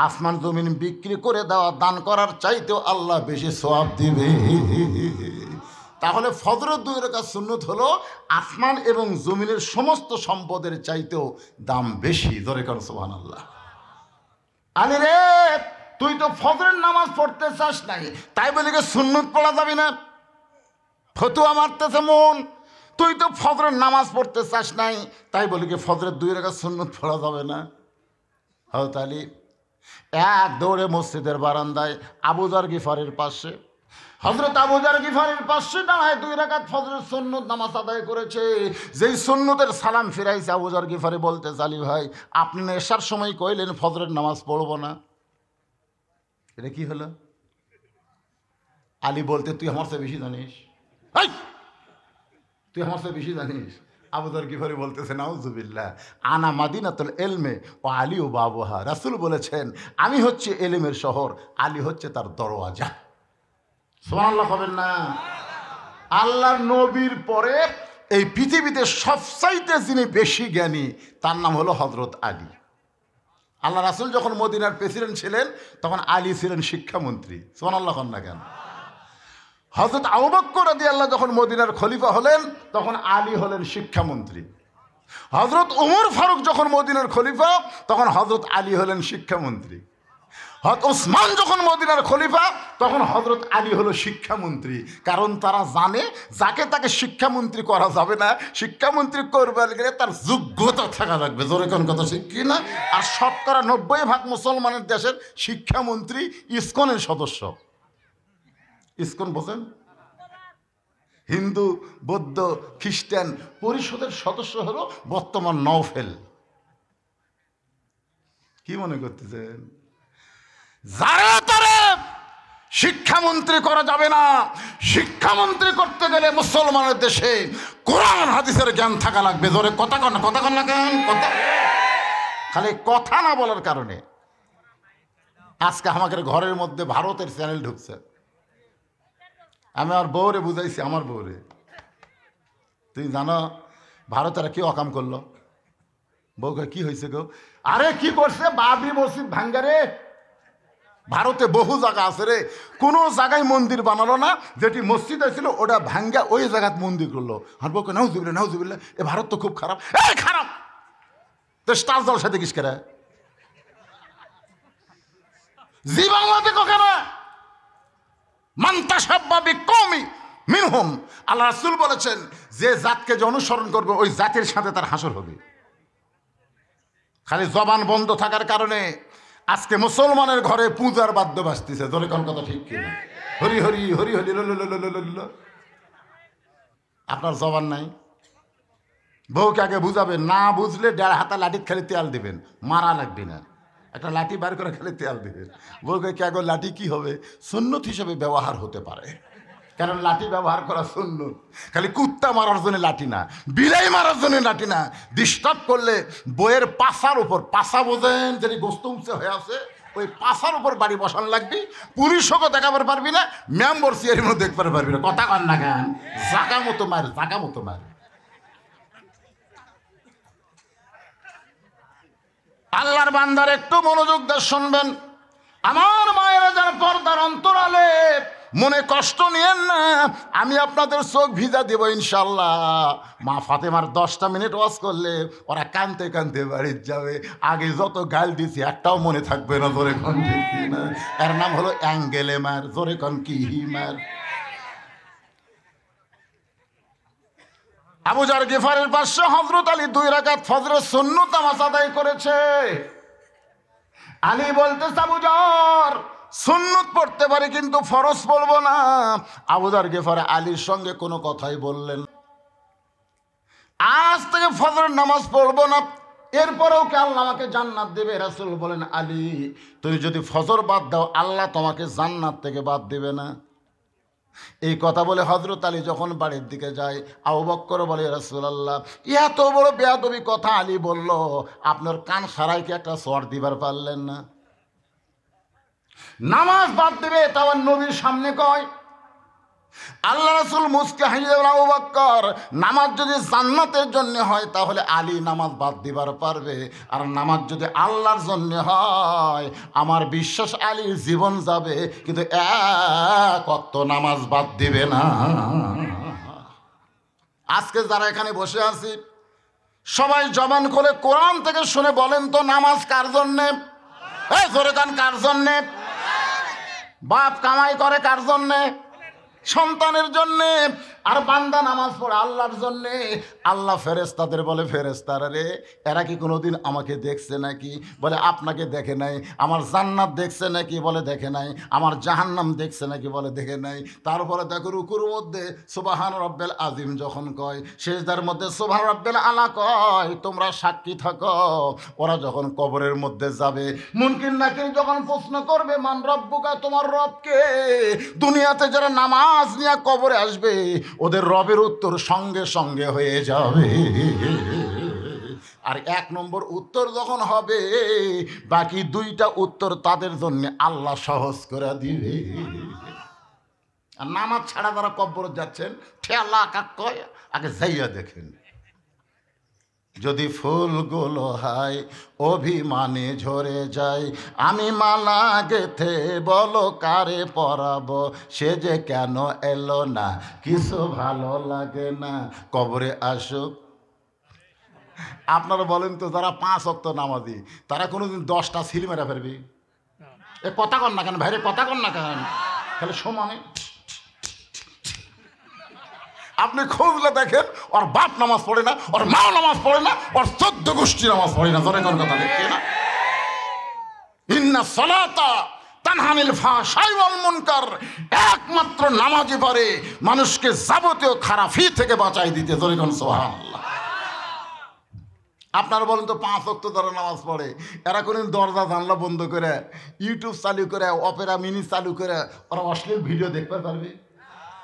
Speaker 1: আসমান জমিন বিক্রি করে দেওয়া দান করার চাইতেও আল্লাহ বেশি সওয়াব দিবে। তাহলে ফজরের 2 রাকাত সুন্নত হলো আসমান এবং জমিনের সমস্ত সম্পদের চাইতেও দাম বেশি। জোরে কর সুবহানাল্লাহ। আলী রে, তুই তো ফজরের নামাজ পড়তে চাস নাই, তাই বলে কি সুন্নত পড়া যাবে না? ফতুয়া মারতেছে মন। তুই তো ফজরের নামাজ পড়তে চাস নাই, তাই বলি কি ফজরের 2 রাকাত সুন্নত পড়া যাবে না? হযরত আলী এক দৌড়ে মসজিদের বারান্দায় আবু যর গিফারির পাশে, হযরত আবু যর গিফারির পাশে দাঁড়ায় 2 রাকাত ফজরের সুন্নত নামাজ আদায় করেছে। যেই সুন্নতের সালাম ফিরাইছে, আবু যর গিফারি বলতে, আলী ভাই, আপনি এশার সময় কইলেন ফজরের নামাজ পড়বো না, এটা কি হলো? আলী বলতে, তুই আমার চেয়ে বেশি জানিস, তুই আমার চেয়ে বেশি জানিস। আবু যর গিফারি বলতেছে, নাউজুবিল্লাহ, আনা মাদিনাতুল ইলমে ও আলী ও বাবুহা। রাসূল বলেছেন, আমি হচ্ছে এলেমের শহর, আলী হচ্ছে তার দরওয়াজা। সুবহানাল্লাহ বলেন না? আল্লাহর নবীর পরে এই পৃথিবীতে সবচাইতে যিনি বেশি জ্ঞানী, তার নাম হলো হযরত আলী। আল্লাহ রাসূল যখন মদিনার প্রেসিডেন্ট ছিলেন, তখন আলী ছিলেন শিক্ষামন্ত্রী। সুবহানাল্লাহ না কেন? হযরত আবু বকর রাদিয়াল্লাহু যখন মদিনার খলিফা হলেন, তখন আলী হলেন শিক্ষামন্ত্রী। হযরত ওমর ফারুক যখন মদিনার খলিফা, তখন হযরত আলী হলেন শিক্ষামন্ত্রী। হযরত ওসমান যখন মদিনার খলিফা, তখন হযরত আলী হলো শিক্ষামন্ত্রী। কারণ তারা জানে, যাকে তাকে শিক্ষামন্ত্রী করা যাবে না, শিক্ষামন্ত্রী করবার গেলে তার যোগ্যতা থাকা লাগবে। জোরে কোন কথা ঠিক কি না? আর 90% মুসলমানের দেশের শিক্ষামন্ত্রী ইসকনের সদস্য। ইসকন বোঝেন? হিন্দু, বৌদ্ধ, খ্রিস্টান পরিষদের সদস্য হলো বর্তমান নওফেল। কি মনে করতেছেন? যারা তারা শিক্ষামন্ত্রী করা যাবে না। শিক্ষামন্ত্রী করতে গেলে মুসলমানের দেশে কোরআন হাদিসের জ্ঞান থাকা লাগবে। জোরে কথা কন না কেন? কথা খালি কথা না বলার কারণে আজকে আমাদের ঘরের মধ্যে ভারতের চ্যানেল ঢুকছে। আমি আমার বউরে বুঝাইছি, আমার বউরে, তুই জানো ভারতেরা কি অকাম করলো? বউকে কি হয়েছে গো? আরে কি করছে? বাবরি মসজিদ ভাঙ্গারে। ভারতে বহু জায়গা আছে রে, কোনো জায়গায় মন্দির বানালো না, যেটি মসজিদ ছিল ওটা ভাঙ্গা ওই জায়গায় মন্দির করলো। আর বউকে নাউজুবিল্লাহ, এ ভারত তো খুব খারাপ। খারাপ তো স্টার জলসা দেখিস কেরা? জি বাংলাতে কখনো মান্তাসাব্বাবি কওমি মিনহুম। আল্লাহ রাসূল বলেছেন, যে জাতকে যে অনুসরণ করবে ওই জাতের সাথে তার হাসর হবে। খালি জবান বন্ধ থাকার কারণে আজকে মুসলমানের ঘরে পূজার বাদ্য বাজতেছে। জোরে কোন কথা ঠিক কিনা? হরি হরি হরি হরি ল। আপনার জবান নাই। বউকে আগে বুঝাবেন, না বুঝলে 1.5 হাতা লাঠির খালি তেল দিবেন, মারা লাগবে না। একটা লাঠি বার করে খালি তেল দিবেন। বউকে কে আগে লাঠি কি হবে? সুন্নত হিসেবে ব্যবহার হতে পারে, কারণ লাঠি ব্যবহার করা সুন্নত। খালি কুত্তা মারার জন্য লাঠি না, বিলাই মারার জন্য লাঠি না। ডিস্টার্ব করলে বইয়ের পাশার উপর, পাশা বোঝেন যেটি গোস্ত উঁচে হয়ে আছে, ওই পাশার উপর বাড়ি বসানো লাগবি। পুলিশকে দেখাবার পারবি না, মেম্বার সিয়ারিও দেখতে পারবি না। কথা কন না কেন? জাগা মতো মার, জাগা মতো মার। আল্লাহর বান্দার একটু মনোযোগ দিয়ে শুনবেন। আমার মায়েরা যারা পর্দার অন্তরালে, মনে কষ্ট নিয়েন না, আমি আপনাদের চোখ ভিজা দেব ইনশাল্লাহ। মা ফাতেমার 10টা মিনিট ওয়াজ করলে ওরা কানতে কানতে বাড়ির যাবে। আগে যত গাল দিছি একটাও মনে থাকবে না। জোরে কন ঠিক না? এর নাম হলো অ্যাঙ্গেলে মার। জোরে কন কি মার? আবু জার গিফারের পাশে হযরত আলী 2 রাকাত ফজরের সুন্নত নামাজ আদায় করেছে। আলী বলতেছে, আবু জার সুন্নত পড়তে পারি কিন্তু ফরজ পড়বো না। আবু জার গিফার আলীর সঙ্গে কোনো কথাই বললেন, আজ থেকে ফজরের নামাজ পড়বো না, এরপরেও কি আল্লাহ আমাকে জান্নাত দেবে? রাসূল বলেন, আলী তুমি যদি ফজর বাদ দাও আল্লাহ তোমাকে জান্নাত থেকে বাদ দেবে না। এই কথা বলে হযরত আলী যখন বাড়ির দিকে যায়, আবু বকর বলে, রাসূলুল্লাহ এত বড় বেয়াদবি কথা আলী বলল, আপনার কান সারাই কি একটা সর দিবার পারলেন না? নামাজ বাদ দেবে তাও নবীর সামনে কয়। আল্লাহ রাসূল মুস্কি হাসিয়ে বলেন, আবু বকর নামাজ যদি জান্নাতের জন্য হয় তাহলে আলী নামাজ বাদ দিবার পারবে, আর নামাজ যদি আল্লাহর জন্য হয় আমার বিশ্বাস আলীর জীবন যাবে কিন্তু এক ওয়াক্ত নামাজ বাদ দিবে না। আজকে যারা এখানে বসে আছি সবাই জবান খুলে কোরআন থেকে শুনে বলেন তো নামাজ কার জন্যে? এই জোরে কান, কার জন্যে? বাপ কামাই করে কার জন্যে? সন্তানের জন্যে। আর বান্দা নামাজ পড়ে আল্লাহর জন্যে। আল্লাহ ফেরেশতাদের বলে, ফেরেশতারা রে এরা কি কোনোদিন আমাকে দেখছে নাকি? বলে আপনাকে দেখে নাই। আমার জান্নাত দেখছে নাকি? বলে দেখে নাই। আমার জাহান্নাম দেখছে নাকি? বলে দেখে নাই। তারপরে দেখো রুকুর মধ্যে সুবহান রব্বিল আজিম যখন কয়, সিজদার মধ্যে সুবহান রব্বিল আলা কয়, তোমরা সাক্ষী থাকো ওরা যখন কবরের মধ্যে যাবে মুনকির নাকির যখন প্রশ্ন করবে মান রব্বুকা, তোমার রবকে, দুনিয়াতে যারা নামাজ নিয়ে কবরে আসবে ওদের রবের উত্তর সঙ্গে সঙ্গে হয়ে যাবে। আর 1 নম্বর উত্তর যখন হবে বাকি 2টা উত্তর তাদের জন্য আল্লাহ সহজ করে দিবে। আর নামাজ ছাড়া যারা কবরে যাচ্ছেন ঠেলা কাক আগে যাইয়া দেখেন। যদি ফুলগুলো হয় অভিমানে ঝরে যায়, আমি মালা গেথে বলো কারে পরাবো, সে যে কেন এলো না কিছু ভালো লাগে না, কবরে আসুক। আপনারা বলেন তো যারা 5 ওয়াক্ত নামাজি তারা কোনোদিন 10টা সিল মেরা ফেলবে? এ কথা কন না কেন ভাইরে, কথা কন না কেন? তাহলে সমানে আপনি খুঁজলে দেখেন ওর বাপ নামাজ পড়ে না, ওর মা নামাজ পড়ে না, ওর 14 গোষ্ঠী নামাজ পড়ে না। ধরে কোন কথা লিখছে না, ইন্না সালাতা তানহানিল ফাহশাই ওয়াল মুনকার, একমাত্র নামাজই পারে মানুষকে যাবতীয় খারাপি থেকে বাঁচাই দিতে। ধরে কোন সুবহানাল্লাহ। আপনারা বলেন তো 5 ওয়াক্ত যারা নামাজ পড়ে এরা কোনদিন দরজা জানলা বন্ধ করে ইউটিউব চালু করে অপেরা মিনি চালু করে ওরা অশ্লীল ভিডিও দেখতে পারবে?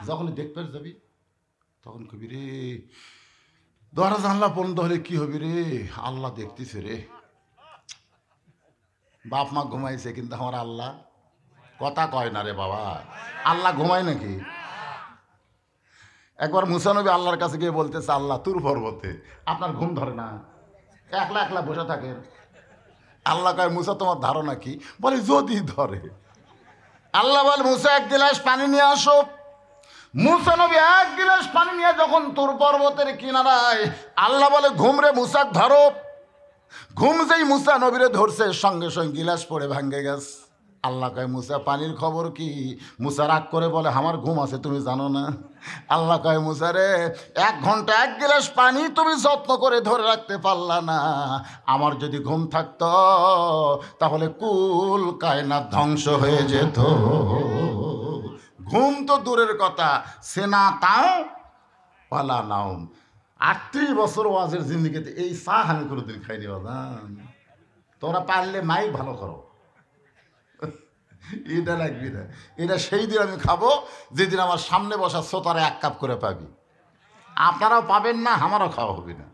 Speaker 1: যখন দেখতে যাবি তখন কবি রে দরজা জানলা বন্ধ হলে কি হবি রে, আল্লাহ দেখতেছে রে। বাপ মা ঘুমাইছে কিন্তু আমার আল্লাহ কথা কয় না রে বাবা। আল্লাহ ঘুমায় নাকি? একবার মুসা নবী আল্লাহর কাছে গিয়ে বলতেছে, আল্লাহ তুর পর্বতে আপনার ঘুম ধরে না, একলা একলা বসে থাকেন। আল্লাহ কয়, মুসা তোমার ধারণা কি? বলে যদি ধরে। আল্লাহ বলে, মুসা 1 গিলাস পানি নিয়ে আসো। মুসা নবী 1 গিলাস পানি নিয়ে যখন তুর পর্বতের কিনারায়, আল্লাহ বলে ঘুম রে মুসা ধরো। ঘুম যেই মুসা নবীরে ধরছে সঙ্গে সঙ্গে গিলাস পড়ে ভাঙ্গে গেছে। আল্লাহ কয়, মুসা পানির খবর কি? মুসা রাগ করে বলে, আমার ঘুম আছে তুমি জানো না? আল্লাহ কয়, মুসা রে 1 ঘন্টা 1 গিলাস পানি তুমি যত্ন করে ধরে রাখতে পারলা না। আমার যদি ঘুম থাকতো তাহলে কুল কায়নাত ধ্বংস হয়ে যেত। ঘুম তো দূরের কথা, সেনা তাও পালা নাও। 38 বছর ওয়াজের জিন্দিগিতে এই চা আমি কোনোদিন খাইনি বাজান। তোমরা পারলে মাইক ভালো করো, এটা লাগবি না। এটা সেই দিন আমি খাবো যেদিন আমার সামনে বসা শ্রোতারা 1 কাপ করে পাবি। আপনারাও পাবেন না, আমারও খাওয়া হবে না।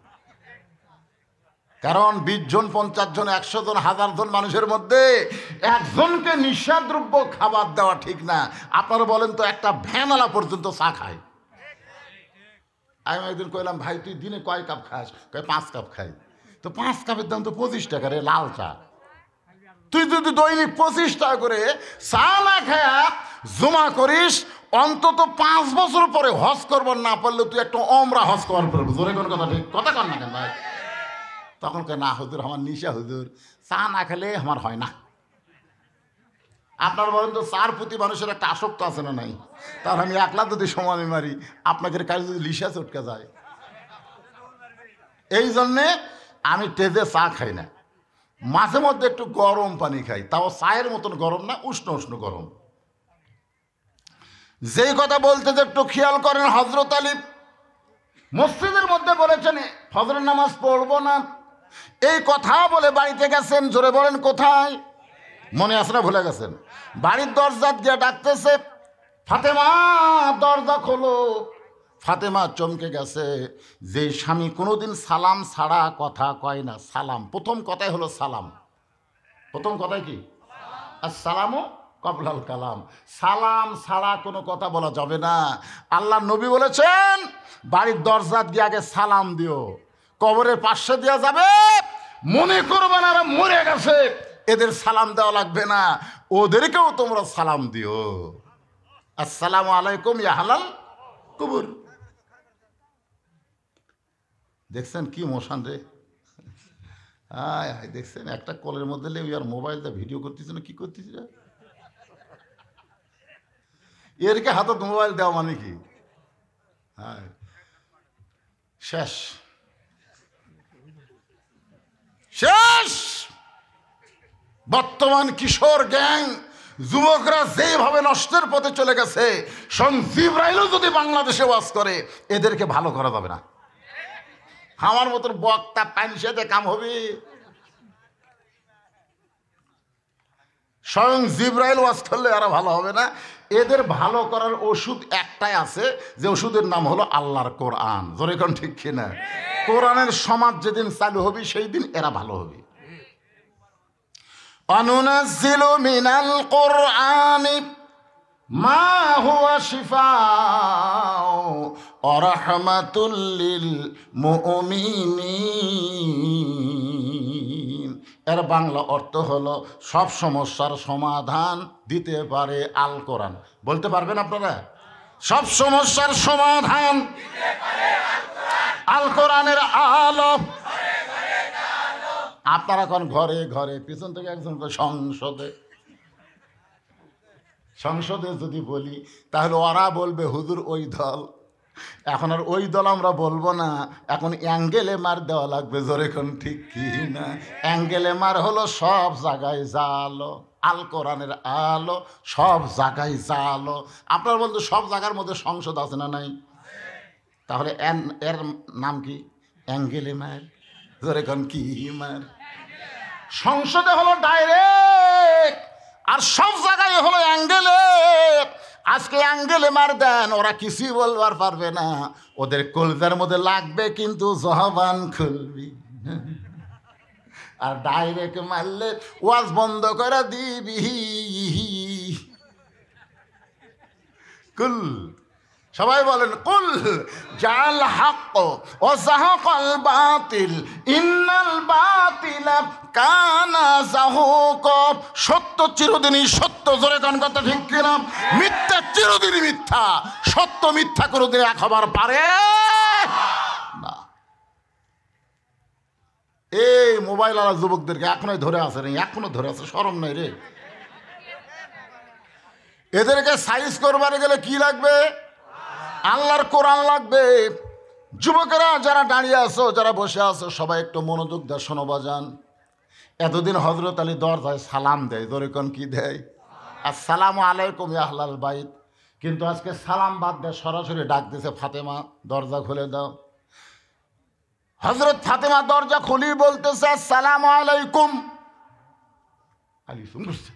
Speaker 1: কারণ 20 জন 50 জন 100 জন 1000 জন মানুষের মধ্যে একজনকে নিঃসাদ্রব্য খাবার দেওয়া ঠিক না। আপনারা বলেন তো একটা ভ্যানওয়ালা পর্যন্ত চা খায়। আমি একদিন কইলাম, ভাই তুই দিনে কয় কাপ খাস? কয় 5 কাপ খাই। তো 5 কাপের দাম তো 25 টাকা রে, লাল চা। তুই যদি দৈনিক 25 টাকা করে চা না খায়া জমা করিস, অন্তত 5 বছর পরে হজ করবার না পারলে তুই একটা ওমরা হজ করার পারবি। জোরে কোন কথা ঠিক কথা কর না কেন ভাই? তখন কে না হুজুর আমার নিশা, হুজুর চা না খেলে আমার হয় না। আপনার বলেন তো চার প্রতি মানুষের একটা আসক্ত আছে না নাই? তার আমি একলা যদি সময় মারি আপনাদের কাছে যদি লিশা চটকে যায় এই জন্যে আমি টেজে চা খাই না, মাঝে মধ্যে একটু গরম পানি খাই, তাও চায়ের মতন গরম না, উষ্ণ উষ্ণ গরম। যেই কথা বলতে যে একটু খেয়াল করেন, হযরত আলী মসজিদের মধ্যে বলেছেন ফজরের নামাজ পড়বো না, এই কথা বলে বাড়িতে গেছেন। জোরে বলেন কোথায়? মনে আছে না ভুলে গেছেন? বাড়ির দরজা দিয়ে ডাকতেছে, ফাতেমা দরজা খোলো। ফাতেমা চমকে গেছে। যে স্বামী কোনোদিন সালাম ছাড়া কথা কয় না, সালাম প্রথম কথাই হলো সালাম। প্রথম কথাই কি? আসসালামু কবলাল কালাম। সালাম ছাড়া কোনো কথা বলা যাবে না। আল্লাহ নবী বলেছেন বাড়ির দরজা দিয়ে আগে সালাম দিও, কবরের পাশে দেওয়া যাবে, মনে করবে না মরে গেছে, এদের সালাম দেওয়া লাগবে না, ওদেরকেও তোমরা সালাম দিও। আসসালামু আলাইকুম ইয়া আহলাল কুবুর। দেখছেন কি মোশান রে? আয় হায়, দেখছেন একটা কলের মধ্যে লেগে আর মোবাইলটা ভিডিও করতেছে না, কি করতেছে? এরকে হাতে মোবাইল দেওয়া মানে কি? হ্যাঁ, শেষ শেষ। বর্তমান কিশোর গ্যাং যুবকরা যেভাবে নষ্টের পথে চলে গেছে, স্বয়ং জিবরাইলও যদি বাংলাদেশে বাস করে, এদেরকে ভালো করা যাবে না। আমার মতন বক্তা পাইনসেতে কাম হবে? স্বয়ং জিবরাইল ওয়াজ করলে আরো ভালো হবে না? এদের ভালো করার ওষুধ একটাই আছে, যে ওষুধের নাম হলো আল্লাহর কোরআন। জোরে কোন ঠিক কিনা? কোরআনের সমাজ যেদিন চালু হবে সেই দিন এরা ভালো হবে। অনুনাজ্জিলু মিনাল কোরআনি মা হুয়া শিফাউ ওয়া রাহমাতুল লিল মুমিনিন। এর বাংলা অর্থ হলো সব সমস্যার সমাধান দিতে পারে আল কোরআন। বলতে পারবেন আপনারা? সব সমস্যার সমাধান আল কোরআনের আলো। আপনারা এখন ঘরে ঘরে, পিছন থেকে একজন সংসদে, সংসদে যদি বলি তাহলে ওরা বলবে হুজুর ওই দল। এখন আর ওই দল আমরা বলবো না, এখন অ্যাঙ্গেলে মার দেওয়া লাগবে। জোরে কোন ঠিক কি না? অ্যাঙ্গেলে মার হলো সব জায়গায় জালো, আল কোরআনের আলো সব জায়গায় জালো। আপনার বলতে সব জায়গার মধ্যে সংসদ আছে না নাই? তাহলে এর নাম কি? অ্যাঙ্গেলে মার। জোরে কোন কি মার? সংসদে হলো ডাইরেক্ট, আর সব জায়গায় হলো অ্যাঙ্গেলে। আজকে অ্যাঙ্গেলে মার দেন, ওরা কিছুই বলবার পারবে না, ওদের কলজার মধ্যে লাগবে কিন্তু জবান খুলবি। আর ডাইরেক্ট মারলে ওয়াজ বন্ধ করে দিবি। কুল, সবাই বলেন কুল জাল হক ও যাহাকাল বাতিল ইন্নাল বাতিলা কানা যাহুক। সত্য চিরদিনই সত্য। জোরে গান কথা ঠিক কিনা? মিথ্যা চিরদিনই মিথ্যা। সত্য মিথ্যা কোনোদিন এক হবার পারে না। এই মোবাইল আলা যুবকদেরকে এখনোই ধরে আছে রে, এখনো ধরে আছে, শরম নাই রে? এদেরকে সাইজ করবার গেলে কি লাগবে? আল্লাহর কোরআন লাগবে। যুবকেরা যারা দাঁড়িয়ে আছো, যারা বসে আছো, সবাই একটু মনোযোগ দিয়ে শোনো বাজান। এতদিন হযরত আলী দরজায় সালাম দেয়, জোরে কোন কি দেয়? আসসালামু আলাইকুম ইয়া আহলাল বাইত। কিন্তু আজকে সালাম বাদ দিয়ে সরাসরি ডাক দিছে, ফাতেমা দরজা খুলে দাও। হযরত ফাতেমা দরজা খুলি বলতেছে আসসালামু আলাইকুম। আলী চমকে উঠছে,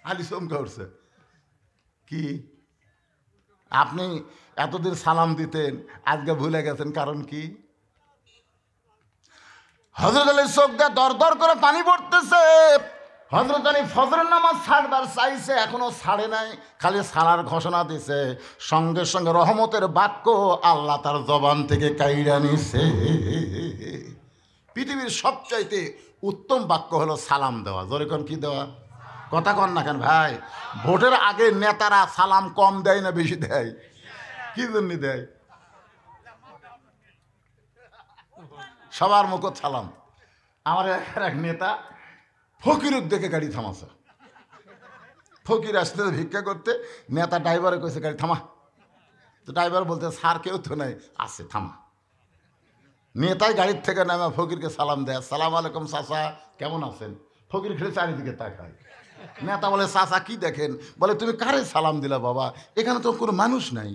Speaker 1: আলী চমকে উঠছে। কি আপনি এতদিন সালাম দিতেন, আজকে ভুলে গেছেন? কারণ কি? হযরত আলীর চোখ দিয়ে দর দর করে পানি পড়তেছে। হযরত আলী ফজরের নামাজ ছাড়বার চাইছে, এখনো ছাড়ে নাই, খালি ছাড়ার ঘোষণা দিছে। সঙ্গে সঙ্গে রহমতের বাক্য আল্লাহ তার জবান থেকে কাইরা নিছে। পৃথিবীর সবচাইতে উত্তম বাক্য হলো সালাম দেওয়া। জোরে কোন কি দেওয়া? কথা কন না কেন ভাই? ভোটের আগে নেতারা সালাম কম দেয় না বেশি দেয়? কি জন্য দেয়? সবার মুখ সালাম। আমার এক নেতা ফকিরুক দেখে গাড়ি থামাছে। ফকির আসতে ভিক্ষা করতে, নেতা ড্রাইভারে কইছে গাড়ি থামা। তো ড্রাইভার বলতে স্যার কেউ তো নাই, আছে থামা। নেতাই গাড়ির থেকে নামে ফকিরকে সালাম দেয়, সালাম আলাইকুম চাচা, কেমন আছেন? ফকির খেলে চারিদিকে তাকায়। নেতা বলে, চাচা কি দেখেন? বলে, তুমি কারে সালাম দিলা বাবা? এখানে তো কোনো মানুষ নাই।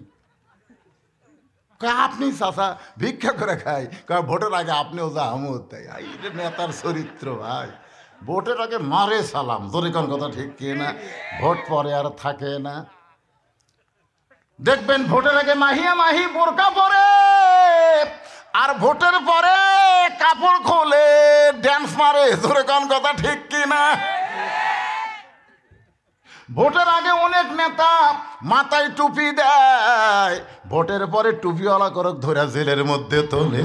Speaker 1: আপনি চাচা ভিক্ষা করে খাই, ভোটের আগে আপনিও যা আমদ তাই। নেতার চরিত্র ভাই, ভোটের আগে মারে সালাম, জোরে কোন কথা ঠিক কি না? ভোট পরে আর থাকে না। দেখবেন ভোটের আগে মাহিয়া মাহি বোরকা পরে, আর ভোটের পরে কাপড় খোলে ড্যান্স মারে, জোরে কোন কথা ঠিক কি না? ভোটের আগে অনেক নেতা মাথায় টুপি দেয়, ভোটের পরে টুপিওয়ালা করক ধরে জেলের মধ্যে তোলে।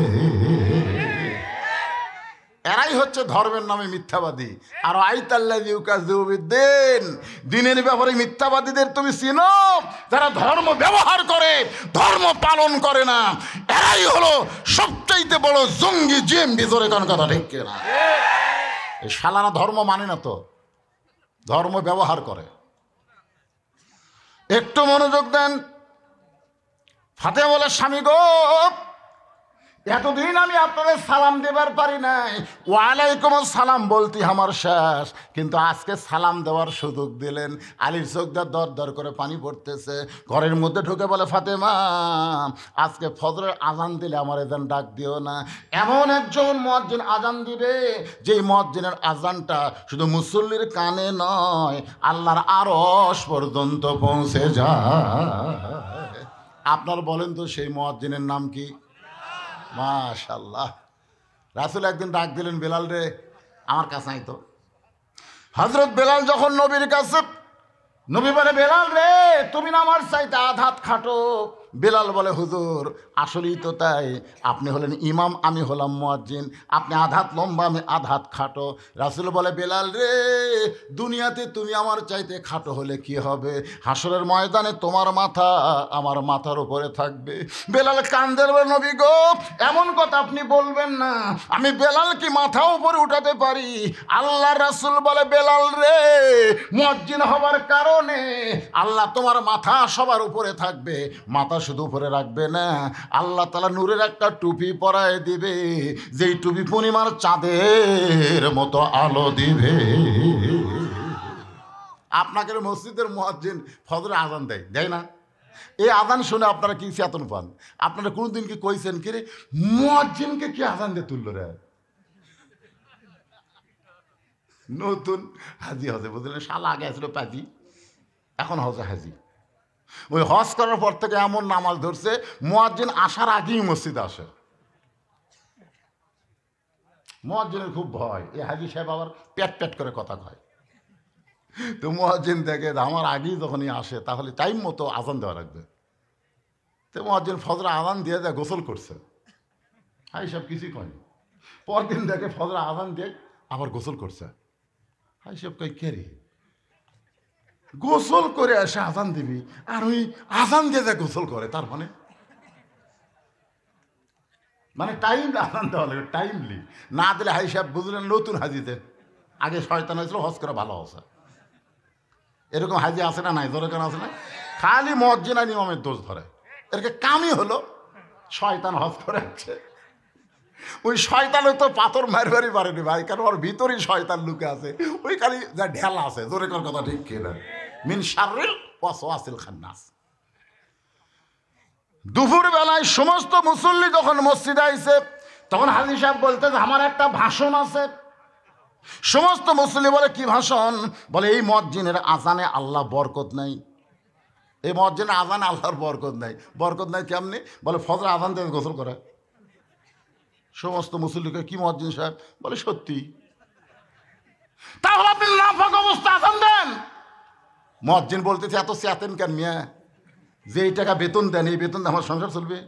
Speaker 1: এরাই হচ্ছে ধর্মের নামে মিথ্যাবাদী। আর আইতাল্লাহিউকাযিবুদ্দিন, দিনের ব্যাপারে মিথ্যাবাদীদের তুমি চিনো? যারা ধর্ম ব্যবহার করে, ধর্ম পালন করে না, এরাই হলো সবচাইতে বড় জঙ্গি জিএমবি। জোরে কোন কথা ঠিক কিনা? এই শালারা ধর্ম মানে না তো, ধর্ম ব্যবহার করে। একটু মনোযোগ দেন। ফাতেমা বলে, স্বামী গো, এতদিন আমি আপনাদের সালাম দেবার পারি নাই, ওয়ালাইকুম সালাম বলতে আমার শেষ, কিন্তু আজকে সালাম দেওয়ার সুযোগ দিলেন। আলীর চোখদার দর দর করে পানি পড়তেছে। ঘরের মধ্যে ঢুকে বলে, ফাতেমা আজকে ফজরের আজান দিলে আমার এজান ডাক দিও না। এমন একজন মুয়াজ্জিন আজান দিবে, যেই মুয়াজ্জিনের আজানটা শুধু মুসল্লির কানে নয়, আল্লাহর আরশ পর্যন্ত পৌঁছে যায়। আপনার বলেন তো সেই মুয়াজ্জিনের নাম কি? মাশাআল্লাহ। রাসূল একদিন ডাক দিলেন, বেলাল রে আমার কাছে আই তো। হযরত বেলাল যখন নবীর কাছে, নবী বলে, বেলাল রে তুমি না আমার চাইতে আধ হাত খাটো। বেলাল বলে, হুজুর আসলেই তো তাই, আপনি হলেন ইমাম, আমি হলাম মুয়াজ্জিন, আপনি আধ হাত লম্বা, আমি আধ হাত খাটো। রাসূল বলে, বেলাল রে দুনিয়াতে তুমি আমার চাইতে খাটো হলে কি হবে, হাসরের ময়দানে তোমার মাথা আমার মাথার উপরে থাকবে। বেলাল কান্দের বলে, নবী গো এমন কথা আপনি বলবেন না, আমি বেলাল কি মাথা উপরে উঠাতে পারি? আল্লাহ রাসূল বলে, বেলাল রে মুয়াজ্জিন হবার কারণে আল্লাহ তোমার মাথা সবার উপরে থাকবে, মাথা শুধু উপরে রাখবে না, আল্লাহ তাআলা নূরের একটা টুপি পরায় দিবে, যেই টুপি পূর্ণিমার চাঁদের মতো আলো দিবে। আপনাকে মসজিদের মুয়াজ্জিন ফজরে আজান দেয়, দেয় না? এই আজান শুনে আপনারা কি চেতন পান? আপনারা কোনোদিন কি কইছেন কি রে মুয়াজ্জিনকে কি আজান দিয়ে তুললো রে? নতুন হাজি হজে বুঝলেন, শালা আগে আসলো পাজি, এখন হজে হাজি। ওই হজ করার পর থেকে এমন নামাজ ধরছে, মুয়াজ্জিন আসার আগেই মসজিদে আসে। মুয়াজ্জিনের খুব ভয়, এই হাজি সাহেব আবার প্যাট প্যাট করে কথা কয়। তো মুয়াজ্জিন দেখে আমার আগেই যখনই আসে তাহলে টাইম মতো আজান দেওয়া লাগবে। তো মুয়াজ্জিন ফজরে আজান দিয়ে দেয়, গোসল করছে, হাই সব কিছুই কয়নি। পরদিন দেখে ফজরে আজান দিয়ে আবার গোসল করছে। হাই সব কই কে রে, গোসল করে এসে আজান দিবি আর ওই আজান দিয়ে যা গোসল করে, তার মানে টাইম আজান দেওয়া লাগে, টাইমলি না দিলে হাই সাহেব বুঝলেন নতুন হাজিতে আগে শয়তান হয়েছিল, হজ করে ভালো হচ্ছে। এরকম হাজি আছে না নাই? ধরে কেন আছে না? খালি মুয়াজ্জিন আর ইমামের দোষ ধরে। এরকে কামই হলো শয়তান হজ করে আছে। ওই শয়তান তো পাথর মারবারই পারেনি ভাই, কারণ ওর ভিতরেই শয়তান লুকে আছে, ওই খালি যা ঢেলা আছে। জোরে কোন কথা ঠিক কিনা? মিন শাররিল ওয়াসওয়াসিল খান্নাস। দুপুর বেলায় সমস্ত মুসল্লি যখন মসজিদে আইছে, তখন হাজী সাহেব বলতেছে আমার একটা ভাষণ আছে। সমস্ত মুসল্লি বলে, কি ভাষণ? বলে, এই মুয়াজ্জিনের আজানে আল্লাহ বরকত নাই, এই মুয়াজ্জিনের আজানে আল্লাহর বরকত নাই। বরকত নাই কেমনি? বলে, ফজর আজান দিয়ে গোসল করে। সমস্ত মুসল্লিকে, কি মুয়াজ্জিন সাহেব? বলে, সত্যি। তাহলে আপনি নাফাক অবস্থা আজান দেন। মুয়াজ্জিন বলতেছে, এত চেতেন কেন মিয়া? যে এই টাকা বেতন দেন, এই বেতন আমার সংসার চলবে?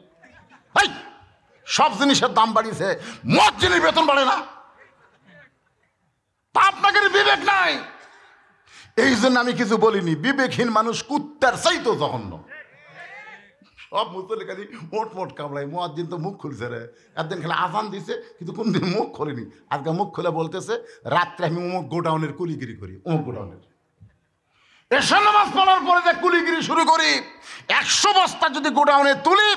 Speaker 1: সব জিনিসের দাম বাড়িয়েছে, মুয়াজ্জিনের বেতন বাড়ে না? তা আপনাকে বিবেক নাই। এই জন্য আমি কিছু বলিনি। বিবেকহীন মানুষ কুত্তার চাইতো জঘন্য। সব মুসল্লি খালি মোট মোট কামড়ায়। মুয়াজ্জিন তো মুখ খুলছে রে, একদিন খালি আজান দিছে কিন্তু কোনদিন মুখ খোলেনি। আজকে মুখ খুলে বলতেছে, রাত্রে আমি অমুক গোডাউনের কুলিগিরি করি, অমুক গোডাউনের। এসা নামাজ পড়ার পরে যে কুলিগিরি শুরু করি, 100 বস্তা যদি গোডাউনে তুলি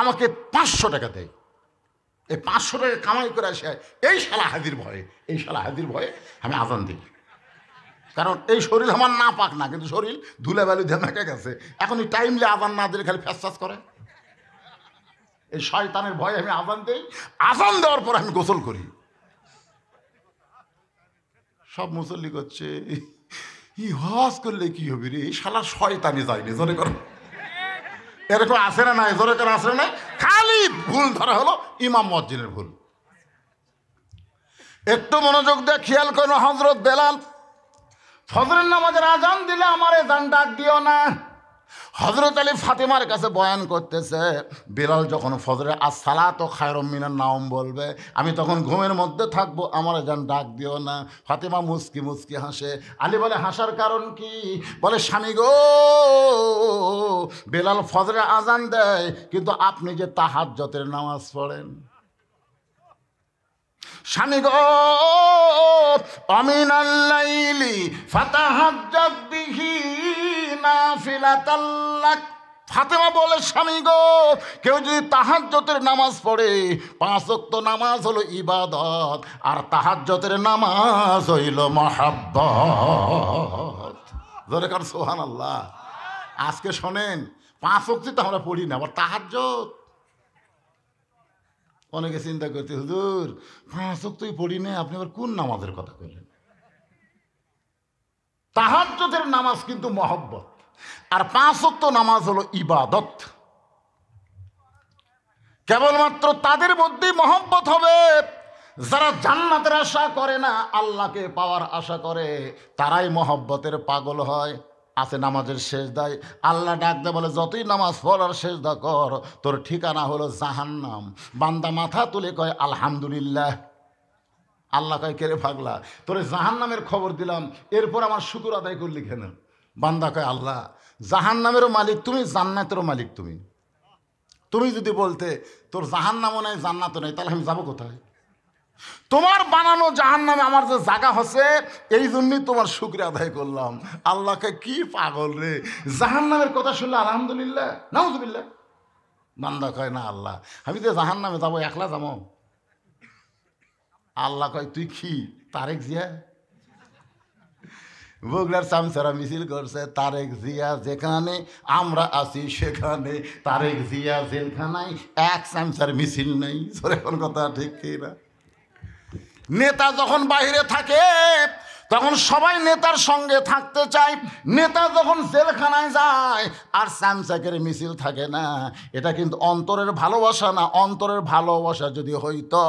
Speaker 1: আমাকে 500 টাকা দেয়। এই 500 টাকা কামাই করে আসে এই শালা হাদির ভয়ে, এই শালা হাদির ভয়ে আমি আজান দিই। কারণ এই শরীর আমার না পাক না, কিন্তু শরীর ধুলে বালু দিয়ে মেখে গেছে। এখন এই টাইমলি আজান না দিলে খালি ফ্যাস করে। এই শয়তানের ভয়ে আমি আজান দিই, আজান দেওয়ার পর আমি গোসল করি। সব মুসল্লি করছে ই হজ করলে কি হবে রে, শালা শয়তানি যায়নি, জোরে করো। এরকম আসে না নাই, জোরে করে আসে না। খালি ভুল ধরা হলো ইমাম মুয়াজ্জিনের ভুল। একটু মনোযোগ দিয়ে খেয়াল করো, হযরত বেলাল ফজরের নামাজের আজান দিলে আমারে জান ডাক দিও না। হযরত আলী ফাতেমার কাছে বয়ান করতেছে, বেলাল যখন ফজরে আসসালাতু খায়রুম মিনান নাওম বলবে, আমি তখন ঘুমের মধ্যে থাকবো, আমারে জান ডাক দিও না। ফাতেমা মুস্কি মুস্কি হাসে। আলী বলে, হাসার কারণ কি? বলে, স্বামী গো, বেলাল ফজরে আজান দেয়, কিন্তু আপনি যে তাহাজ্জুদের নামাজ পড়েন। স্বামী গো, আমিনাল লাইলি ফাতাহাজ্জাদ বিহি নাফিলাতাল লাক। ফাতেমা বলে, স্বামী গো, কেউ যদি তাহাজ্জুদের নামাজ পড়ে, 5 ওয়াক্ত নামাজ হলো ইবাদত, আর তাহাজ্জুদের নামাজ হইল মহাব্বত। জোরে কার সুবহানাল্লাহ। আজকে শোনেন, 5 ওয়াক্ত তো আমরা পড়ি না, আবার তাহাজ্জুদ। অনেকে চিন্তা করতে, হুজুর 5 ওয়াক্তই পড়ি না, আপনি আবার কোন নামাজের কথা বললেন? তাহাজ্জুদের নামাজ কিন্তু মহব্বত, আর 5 ওয়াক্ত নামাজ হলো ইবাদত। কেবলমাত্র তাদের মধ্যেই মহব্বত হবে যারা জান্নাতের আশা করে না, আল্লাহকে পাওয়ার আশা করে, তারাই মহব্বতের পাগল হয়। আছে নামাজের সেজদায় আল্লাহ ডাক দেয়, বলে, যতই নামাজ পড় আর সেজদা কর, তোর ঠিকানা হলো জাহান্নাম। বান্দা মাথা তুলে কয় আলহামদুলিল্লাহ। আল্লাহ কয়, কেরে পাগলা, তোরে জাহান্নামের খবর দিলাম, এরপর আমার শুকর আদায় করলি কেন? বান্দা কয়, আল্লাহ, জাহান্নামেরও মালিক তুমি, জান্নাতেরও মালিক তুমি। তুমি যদি বলতে তোর জাহান্নামও নেই জান্নাতও নেই, তাহলে আমি যাবো কোথায়? তোমার বানানো জাহান্নামে আমার যে জায়গা হচ্ছে, এই জন্যই তোমার শুকরিয়া আদায় করলাম। আল্লাহকে কি পাগল রে, জাহান্নামের কথা শুনলে আলহামদুলিল্লাহ নাউজুবিল্লাহ। বান্দা কয়, না আল্লাহ, আমি তো জাহান্নামে যাবো, একলা যাবো। আল্লাহ কয়, তুই কি তারেক জিয়া? বগুড়ার চামচারা মিছিল করছে, তারেক জিয়া যেখানে আমরা আছি সেখানে, তারেক জিয়া জেলখানায়, এক চামচার মিছিল নেই। কোন কথা ঠিক কি না? নেতা যখন বাইরে থাকে তখন সবাই নেতার সঙ্গে থাকতে চায়, নেতা যখন জেলখানায় যায় আর চামচাকের মিছিল থাকে না। এটা কিন্তু অন্তরের ভালোবাসা না। অন্তরের ভালোবাসা যদি হইতো,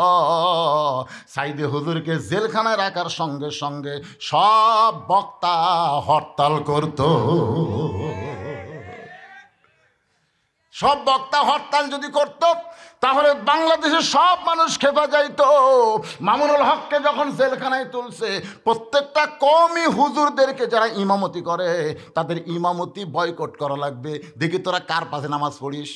Speaker 1: সাইদে হুজুরকে জেলখানায় রাখার সঙ্গে সঙ্গে সব বক্তা হরতাল করত। সব বক্তা হরতাল যদি করত, তাহলে বাংলাদেশের সব মানুষ খেপা যাইত। মামুনুল হককে যখন জেলখানায় তুলছে, প্রত্যেকটা কওমি হুজুরদেরকে যারা ইমামতি করে, তাদের ইমামতি বয়কট করা লাগবে। দেখি তোরা কার পাশে নামাজ পড়িস।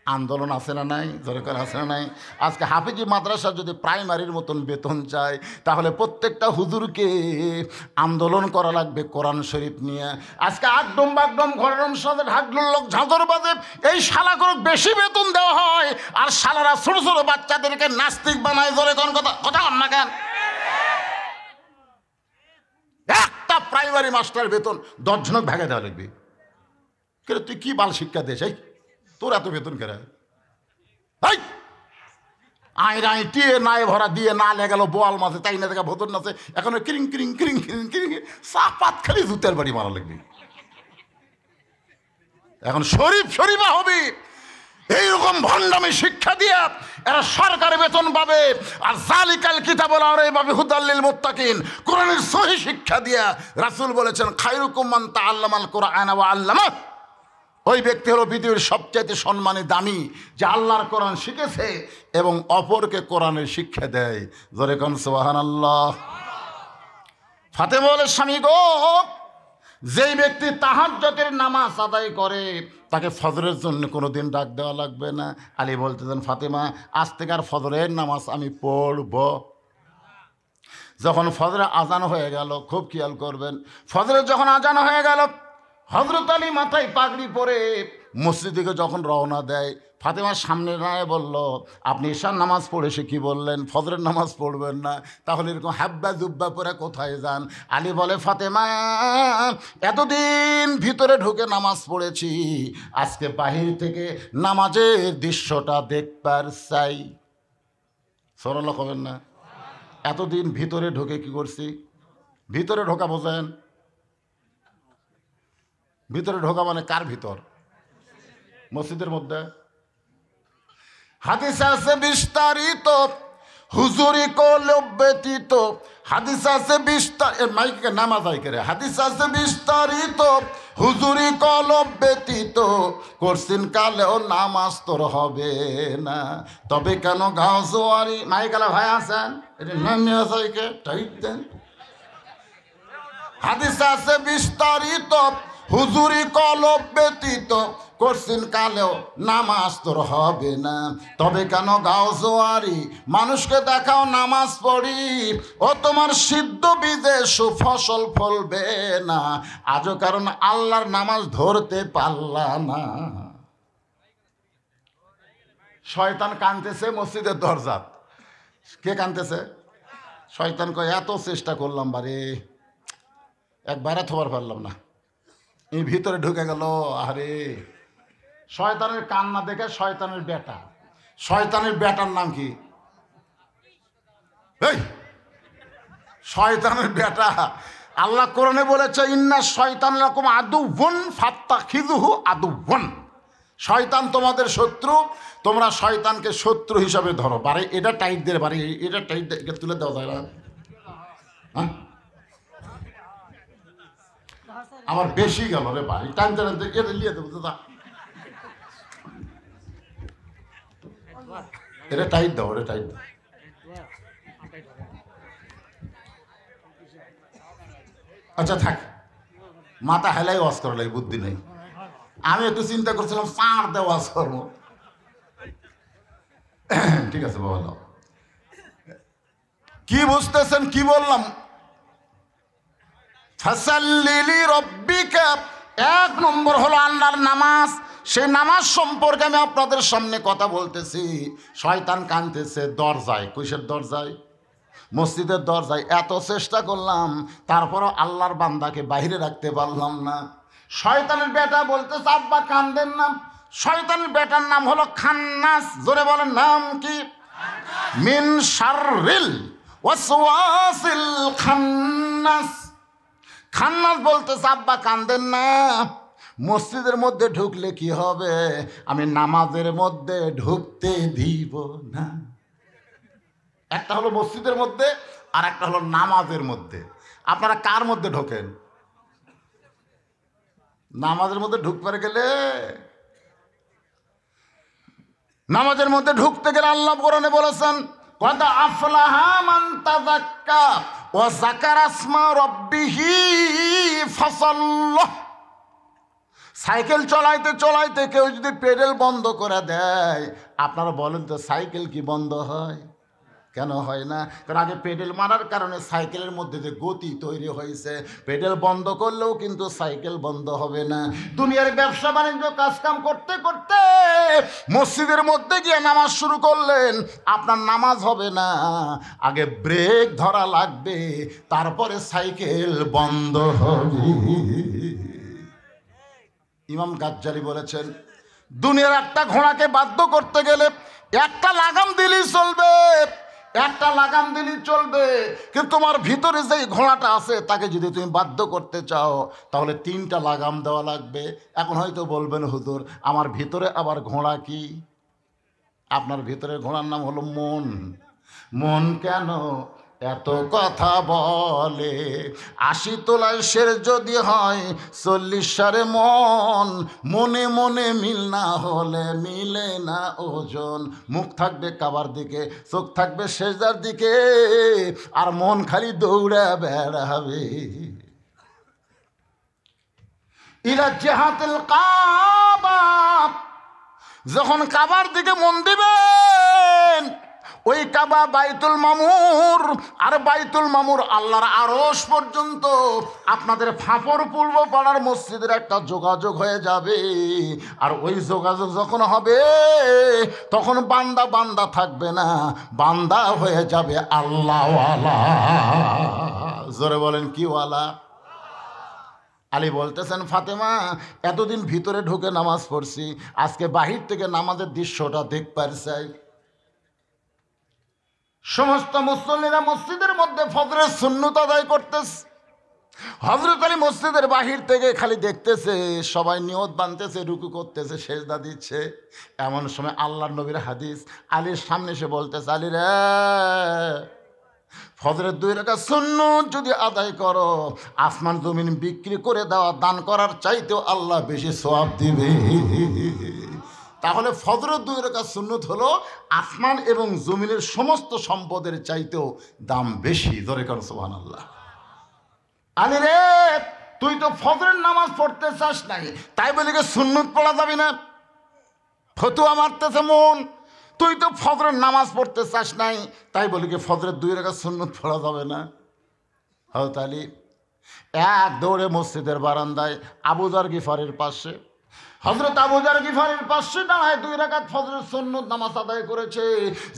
Speaker 1: আন্দোলন আছে না নাই? দরকার আছে না নাই? আজকে হাফিজি মাদ্রাসা যদি প্রাইমারির মতন বেতন চায়, তাহলে প্রত্যেকটা হুজুরকে আন্দোলন করা লাগবে কোরআন শরীফ নিয়ে। আজকে আকডম বাগডম ঘরের সাথে ঢাকলুর লোক ঝাঁঝর বাজে, এই শালা করে বেশি বেতন দেওয়া হয়, আর শালারা ছোট ছোট বাচ্চাদেরকে নাস্তিক বানায়। ধরে কোন কথা কথা কন না কেন? একটা প্রাইমারি মাস্টার বেতন 10 জনক ভাগে দেওয়া লাগবে। তুই কি বাল শিক্ষা দেশ? তোর এত বেতন কেন? আইরা টিয়ে নাই ভরা দিয়ে না লেগেল বোয়াল মাছে, তাই না দেখা ভোতর নাচে, এখন কিরিং কিরিং কিরিং কিরিং কিরিং চাপাত খালি জুতের বাড়ি মারা লাগবে। এখন শরীফ শরীফা হবি, এইরকম ভণ্ডামি শিক্ষা দিয়া এরা সরকারি বেতন পাবে। আর জালিকাল কিতাবুল রাইবা ফিহি হুদাল মুত্তাকিন, কোরআনের সহি শিক্ষা দিয়া রাসূল বলেছেন, খায়রুকুম মান তাআল্লামাল কুরআনা ওয়া আল্লামা। ওই ব্যক্তি হলো পৃথিবীর সবচেয়ে সম্মানী, দামি, যে আল্লাহর কোরআন শিখেছে এবং অপরকে কোরআনের শিক্ষা দেয়। জোরে কোন সুবহানাল্লাহ। ফাতেমা বলে, স্বামী গো, যেই ব্যক্তি তাহাজ্জুদের নামাজ আদায় করে, তাকে ফজরের জন্য কোনোদিন ডাক দেওয়া লাগবে না। আলী বলতেছেন, ফাতেমা, আজ থেকে আর ফজরের নামাজ আমি পড়ব। যখন ফজরে আজান হয়ে গেল, খুব খেয়াল করবেন, ফজরে যখন আজান হয়ে গেল, হযরত আলী মাথায় পাগড়ি পরে মসজিদ থেকে যখন রওনা দেয়, ফাতেমার সামনে দাঁড়িয়ে বলল, আপনি ঈশার নামাজ পড়ে এসে কী বললেন, ফজরের নামাজ পড়বেন না? তাহলে এরকম হাব্বা জুব্বা পরে কোথায় যান? আলী বলে, ফাতেমা, এতদিন ভিতরে ঢুকে নামাজ পড়েছি, আজকে বাহির থেকে নামাজের দৃশ্যটা দেখবার চাই। সরল হবেন না? এতদিন ভিতরে ঢুকে কি করছি? ভিতরে ঢোকা বোঝেন? ভিতরে ঢোকা মানে কার ভিতর? মসজিদের মধ্যে। হাদিস আছে বিস্তারিত, হুজুরি কলে ব্যতীত। হাদিস আছে মাইকে নামাজ আই করে। হাদিস আছে বিস্তারিত, হুজুরি কল ব্যতীত। করছিন কালেও নামাজ তোর হবে না, তবে কেন গাও জোয়ারি? মাইকালা ভাই আছেন, এটা নামিয়ে আসাইকে টাইট দেন। হাদিস আছে বিস্তারিত, হুজুরি কল ব্যতীত। করছিন কালেও নামাজ তোর হবে না, তবে কেন গাও জোয়ারি? মানুষকে দেখাও নামাজ পড়ি, ও তোমার সিদ্ধ বীজে সুফসল ফলবে না। আজও কারণ আল্লাহর নামাজ ধরতে পারলা না। শয়তান কাঁদতেছে মসজিদের দরজা। কে কাঁদতেছে? শয়তান কয়, এত চেষ্টা করলাম বারে, একবারে থবার পারলাম না, এই ভিতরে ঢুকে গেল। আরে শয়তানের কান্না দেখে শয়তানের বেটা, শয়তানের বেটার নাম কি? এই শয়তানের বেটা। আল্লাহ কোরআনে বলেছে, ইন্না শয়তান লাকুম আদুওয়ান ফাত্তাখিযুহু আদুওয়ান। শয়তান তোমাদের শত্রু, তোমরা শয়তানকে শত্রু হিসাবে ধরো। বারে এটা টাইট দিয়ে, বারে এটা টাইট দিয়ে তুলে দেওয়া যায় না? হ্যাঁ, আমার বেশি গেল রে ভাই, টানতে টানতে এটা নিয়ে দেবো দাদা, এটা টাইট দাও, এটা টাইট দাও। আচ্ছা থাক, মাথা হেলাই ওয়াজ করা লাগে, বুদ্ধি নেই। আমি একটু চিন্তা করছিলাম চার দিয়ে ওয়াজ করবো। ঠিক আছে বাবা, দাও। কি বুঝতেছেন কি বললাম? ফাসাল্লি রব্বিকা, এক নম্বর হলো আল্লাহর নামাজ। সেই নামাজ সম্পর্কে আমি আপনাদের সামনে কথা বলতেছি। শয়তান কাঁদতেছে দরজায়। কিসের দরজায়? মসজিদের দরজায়। এত চেষ্টা করলাম, তারপরও আল্লাহর বান্দাকে বাইরে রাখতে পারলাম না। শয়তানের বেটা বলতেছে, আব্বা কান্দেন না। শয়তানের বেটার নাম হলো খান্নাস। জোরে বলেন, নাম কি? মিন শাররিল ওয়াসওয়াসিল খান্নাস। খান্নাস বলতেছে, আব্বা কান্দেন না, মসজিদের মধ্যে ঢুকলে কি হবে? আমি নামাজের মধ্যে ঢুকতে দিব না। একটা হলো মসজিদের মধ্যে, আর একটা হলো নামাজের মধ্যে। আপনারা কার মধ্যে ঢোকেন? নামাজের মধ্যে ঢুকতে গেলে, নামাজের মধ্যে ঢুকতে গেলে আল্লাহ কোরআনে বলেছেন, কদ আফলাহা মান তাযাক্কা ওয়া যাকারা ইসমা রাব্বিহি ফাসাল্লাহ। সাইকেল চলাইতে চলাইতে কেউ যদি পেডেল বন্ধ করে দেয়, আপনারা বলেন তো সাইকেল কি বন্ধ হয়? কেন হয় না? কারণ আগে পেডেল মারার কারণে সাইকেলের মধ্যে যে গতি তৈরি হয়েছে, পেডেল বন্ধ করলেও কিন্তু সাইকেল বন্ধ হবে না। দুনিয়ার ব্যবসা বাণিজ্য কাজকাম করতে করতে মসজিদের মধ্যে গিয়ে নামাজ শুরু করলেন, আপনার নামাজ হবে না। আগে ব্রেক ধরা লাগবে, তারপরে সাইকেল বন্ধ হবে। ইমাম গাজ্জালি বলেছেন, দুনিয়ার একটা ঘোড়াকে বাধ্য করতে গেলে একটা লাগাম দিলেই চলবে, একটা লাগাম দিলেই চলবে। কিন্তু তোমার ভিতরে যে ঘোড়াটা আছে, তাকে যদি তুমি বাধ্য করতে চাও, তাহলে 3টা লাগাম দেওয়া লাগবে। এখন হয়তো বলবেন, হুজুর আমার ভিতরে আবার ঘোড়া কি? আপনার ভিতরে ঘোড়ার নাম হলো মন। মন কেন এত কথা বলে? 80 তোলায় শের যদি হয় 40 সারে মন। মনে মনে মিল না হলে মিলে না ওজন। মুখ থাকবে কাবার দিকে, চোখ থাকবে সেজদার দিকে, আর মন খালি দৌড়ে বেড়াবে। ইলা জিহাতিল কাবা, যখন কাবার দিকে মন দিবেন, ওই কাবা বাইতুল মামুর, আর বাইতুল মামুর আল্লাহর আরশ পর্যন্ত আপনাদের ফাপড় পূর্ব পাড়ার মসজিদের একটা যোগাযোগ হয়ে যাবে। আর ওই যোগাযোগ যখন হবে তখন বান্দা বান্দা থাকবে না, বান্দা হয়ে যাবে আল্লাহওয়ালা। জোরে বলেন কি ওয়ালা? আলী বলতেছেন, ফাতেমা এতদিন ভিতরে ঢুকে নামাজ পড়ছি, আজকে বাহির থেকে নামাজের দৃশ্যটা দেখবার চাই। সমস্ত মুসল্লিরা মসজিদের মধ্যে ফজরের সুন্নত আদায় করতেছে। হযরত আলী মসজিদের বাহির থেকে খালি দেখতেছে, সবাই নিয়ত বানতেছে, রুকু করতেছে, সেজদা দিচ্ছে। এমন সময় আল্লাহর নবীর হাদিস, আলীর সামনে এসে বলতেছে, আলী রে, ফজরের 2 রাকাত সুন্নত যদি আদায় করো, আসমান জমিন বিক্রি করে দেওয়া দান করার চাইতেও আল্লাহ বেশি সওয়াব দিবে। তাহলে ফজরের 2 রাকাত সুন্নত হলো আসমান এবং জমিনের সমস্ত সম্পদের চাইতেও দাম বেশি। ধরে কর সুবহানাল্লাহ। আলী রে, তুই তো ফজরের নামাজ পড়তে চাস নাই, তাই বলে কি সুন্নত পড়া যাবে না? ফতুয়া মারতেছে মন। তুই তো ফজরের নামাজ পড়তে চাস নাই, তাই বলি কি ফজরের 2 রাকাত সুন্নত পড়া যাবে না? হযরত আলী এক দৌড়ে মসজিদের বারান্দায় আবু যর গিফারির পাশে, হযরত আবু যর গিফারির পাশে দাঁড়ায় 2 রাকাত ফজরের সুন্নত নামাজ আদায় করেছে।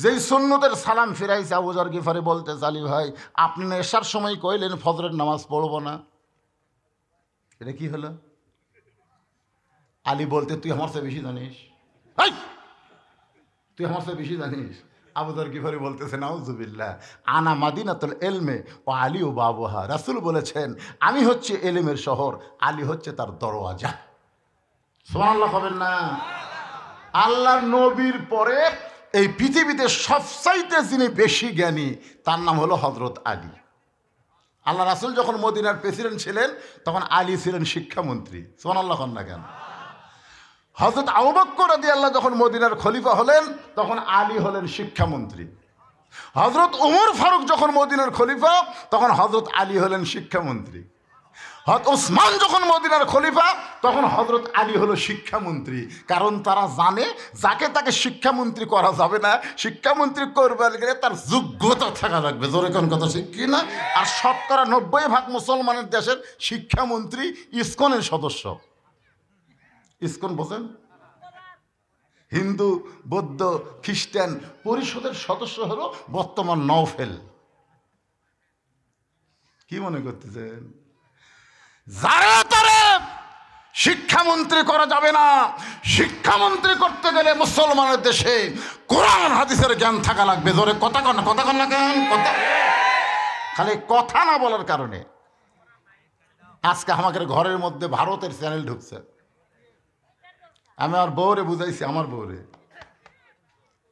Speaker 1: যেই সুন্নতের সালাম ফিরাইছে, আবু যর গিফারি বলতে, আলী ভাই, আপনি এশার সময় কইলেন ফজরের নামাজ পড়বো না, এটা কি হলো? আলী বলতে, তুই আমার চেয়ে বেশি জানিস, তুই আমার চেয়ে বেশি জানিস। আবু যর গিফারি বলতেছে, নাউজুবিল্লাহ, আনা মাদিনাতুল ইলমে ও আলী ও বাবুহা। রাসূল বলেছেন, আমি হচ্ছে এলেমের শহর, আলী হচ্ছে তার দরওয়াজা। সুবহানাল্লাহ হবেন না? আল্লাহর নবীর পরে এই পৃথিবীতে সবচাইতে যিনি বেশি জ্ঞানী, তার নাম হলো হযরত আলী। আল্লাহ রাসূল যখন মদিনার প্রেসিডেন্ট ছিলেন, তখন আলী ছিলেন শিক্ষামন্ত্রী। সুবহানাল্লাহ হন না কেন? হযরত আবু বকর রাদিয়াল্লাহু যখন মদিনার খলিফা হলেন, তখন আলী হলেন শিক্ষামন্ত্রী। হযরত ওমর ফারুক যখন মদিনার খলিফা, তখন হযরত আলী হলেন শিক্ষামন্ত্রী। হযরত ওসমান যখন মদিনার খলিফা, তখন হযরত আলী হলো শিক্ষামন্ত্রী। কারণ তারা জানে, যাকে তাকে শিক্ষামন্ত্রী করা যাবে না, শিক্ষামন্ত্রী করবার গেলে তার যোগ্যতা থাকা লাগবে। জোরে কোন কথা ঠিক কি না? আর 90% মুসলমানের দেশের শিক্ষামন্ত্রী ইসকনের সদস্য। ইসকন বোঝেন? হিন্দু, বৌদ্ধ, খ্রিস্টান পরিষদের সদস্য হলো বর্তমান নওফেল। কি মনে করতেছেন? যারা তারা শিক্ষামন্ত্রী করা যাবে না। শিক্ষামন্ত্রী করতে গেলে মুসলমানের দেশে কোরআন হাদিসের জ্ঞান থাকা লাগবে। জোরে কথা কন না কেন? কথা খালি কথা না বলার কারণে আজকে আমাদের ঘরের মধ্যে ভারতের চ্যানেল ঢুকছে। আমি আমার বউরে বুঝাইছি, আমার বউরে,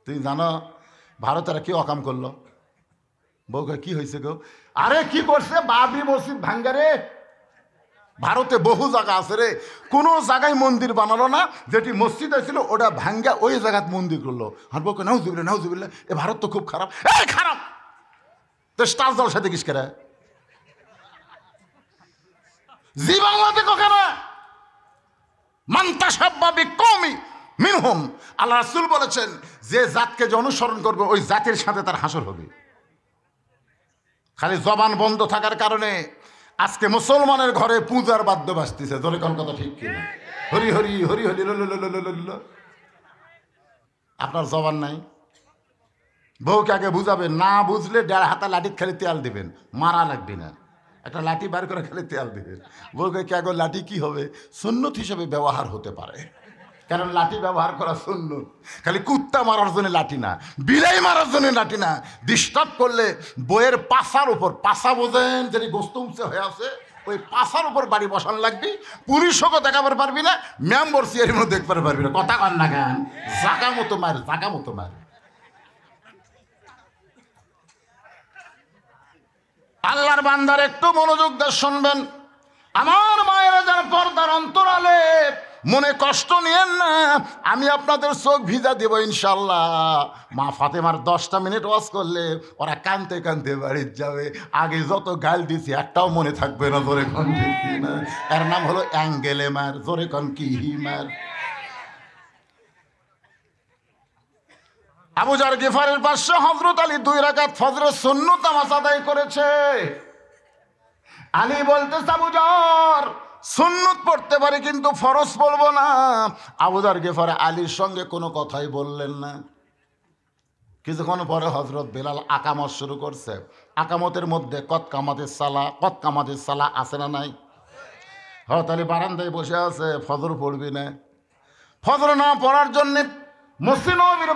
Speaker 1: তুই জানো ভারতেরা কি অকাম করলো? বউকে কি হয়েছে গো? আরে কি করছে? বাবরি মসজিদ ভাঙ্গারে। ভারতে বহু জায়গা আছে রে, কোনো জায়গায় মন্দির বানালো না, যেটি মসজিদ ছিল ওটা ভাঙ্গা ওই জায়গায় মন্দির করলো। আর বউকে নাউজুবিল্লাহ, এ ভারত তো খুব খারাপ। এই খারাপ তো স্টার জলসা দেখিস কেরা? জি বাংলাতে কেন? আল্লাহ রাসূল বলেছেন, যে জাতকে যে অনুসরণ করবে ওই জাতির সাথে তার হাসর হবে। খালি জবান বন্ধ থাকার কারণে আজকে মুসলমানের ঘরে পূজার বাদ্য বাজতেছে। ধরে কোন কথা ঠিক কিনা? হরি হরি হরি হরি ল। আপনার জবান নাই। বউকে আগে বুঝাবেন, না বুঝলে 1.5 হাতা লাঠির খালি তেল দিবেন, মারা লাগবে না। একটা লাঠি বার করে খালি তেল দিবেন। বউকে কে আগে লাঠি কি হবে? সুন্নত হিসেবে ব্যবহার হতে পারে, কারণ লাঠি ব্যবহার করা সুন্নত। খালি কুত্তা মারার জন্য লাঠি না, বিলাই মারার জন্য লাঠি না। ডিস্টার্ব করলে বইয়ের পাশার উপর, পাশা বোঝেন যেটি গোস্ত উঁচে হয়ে আছে, ওই পাশার উপর বাড়ি বসান লাগবি। পুলিশকে দেখাবার পারবি না, মেম্বর সিয়ারিও দেখতে পারবি না। কথা কন না কেন? জাগা মতো মার, জাগা মতো মার। আল্লাহর বান্দার একটু মনোযোগ দিয়ে শুনবেন। আমার মায়েরা যারা পর্দার অন্তরালে, মনে কষ্ট নিয়েন না, আমি আপনাদের চোখ ভিজা দেব ইনশাল্লাহ। মা ফাতেমার 10টা মিনিট ওয়াজ করলে ওরা কানতে কানতে বাড়ির যাবে। আগে যত গাল দিছি একটাও মনে থাকবে না। জোরে কন ঠিক না? এর নাম হলো অ্যাঙ্গেলে মার। জোরে কন কি মার? আবু জার গিফারের পাশে হযরত আলী 2 রাকাত ফজরের সুন্নত নামাজ আদায় করেছে। আলী বলতেছে আবু জার সুন্নত পড়তে পারি কিন্তু ফরজ পড়বো না। আবু জার গিফার আলীর সঙ্গে কোনো কথাই বললেন না। কিছুক্ষণ পরে হযরত বেলাল আকামত শুরু করছে। আকামতের মধ্যে কত কামাতের সালা আছে না নাই? হযরত আলী বারান্দায় বসে আছে, ফজর পড়বি না। ফজর না পড়ার জন্যে মসজিদ নববীর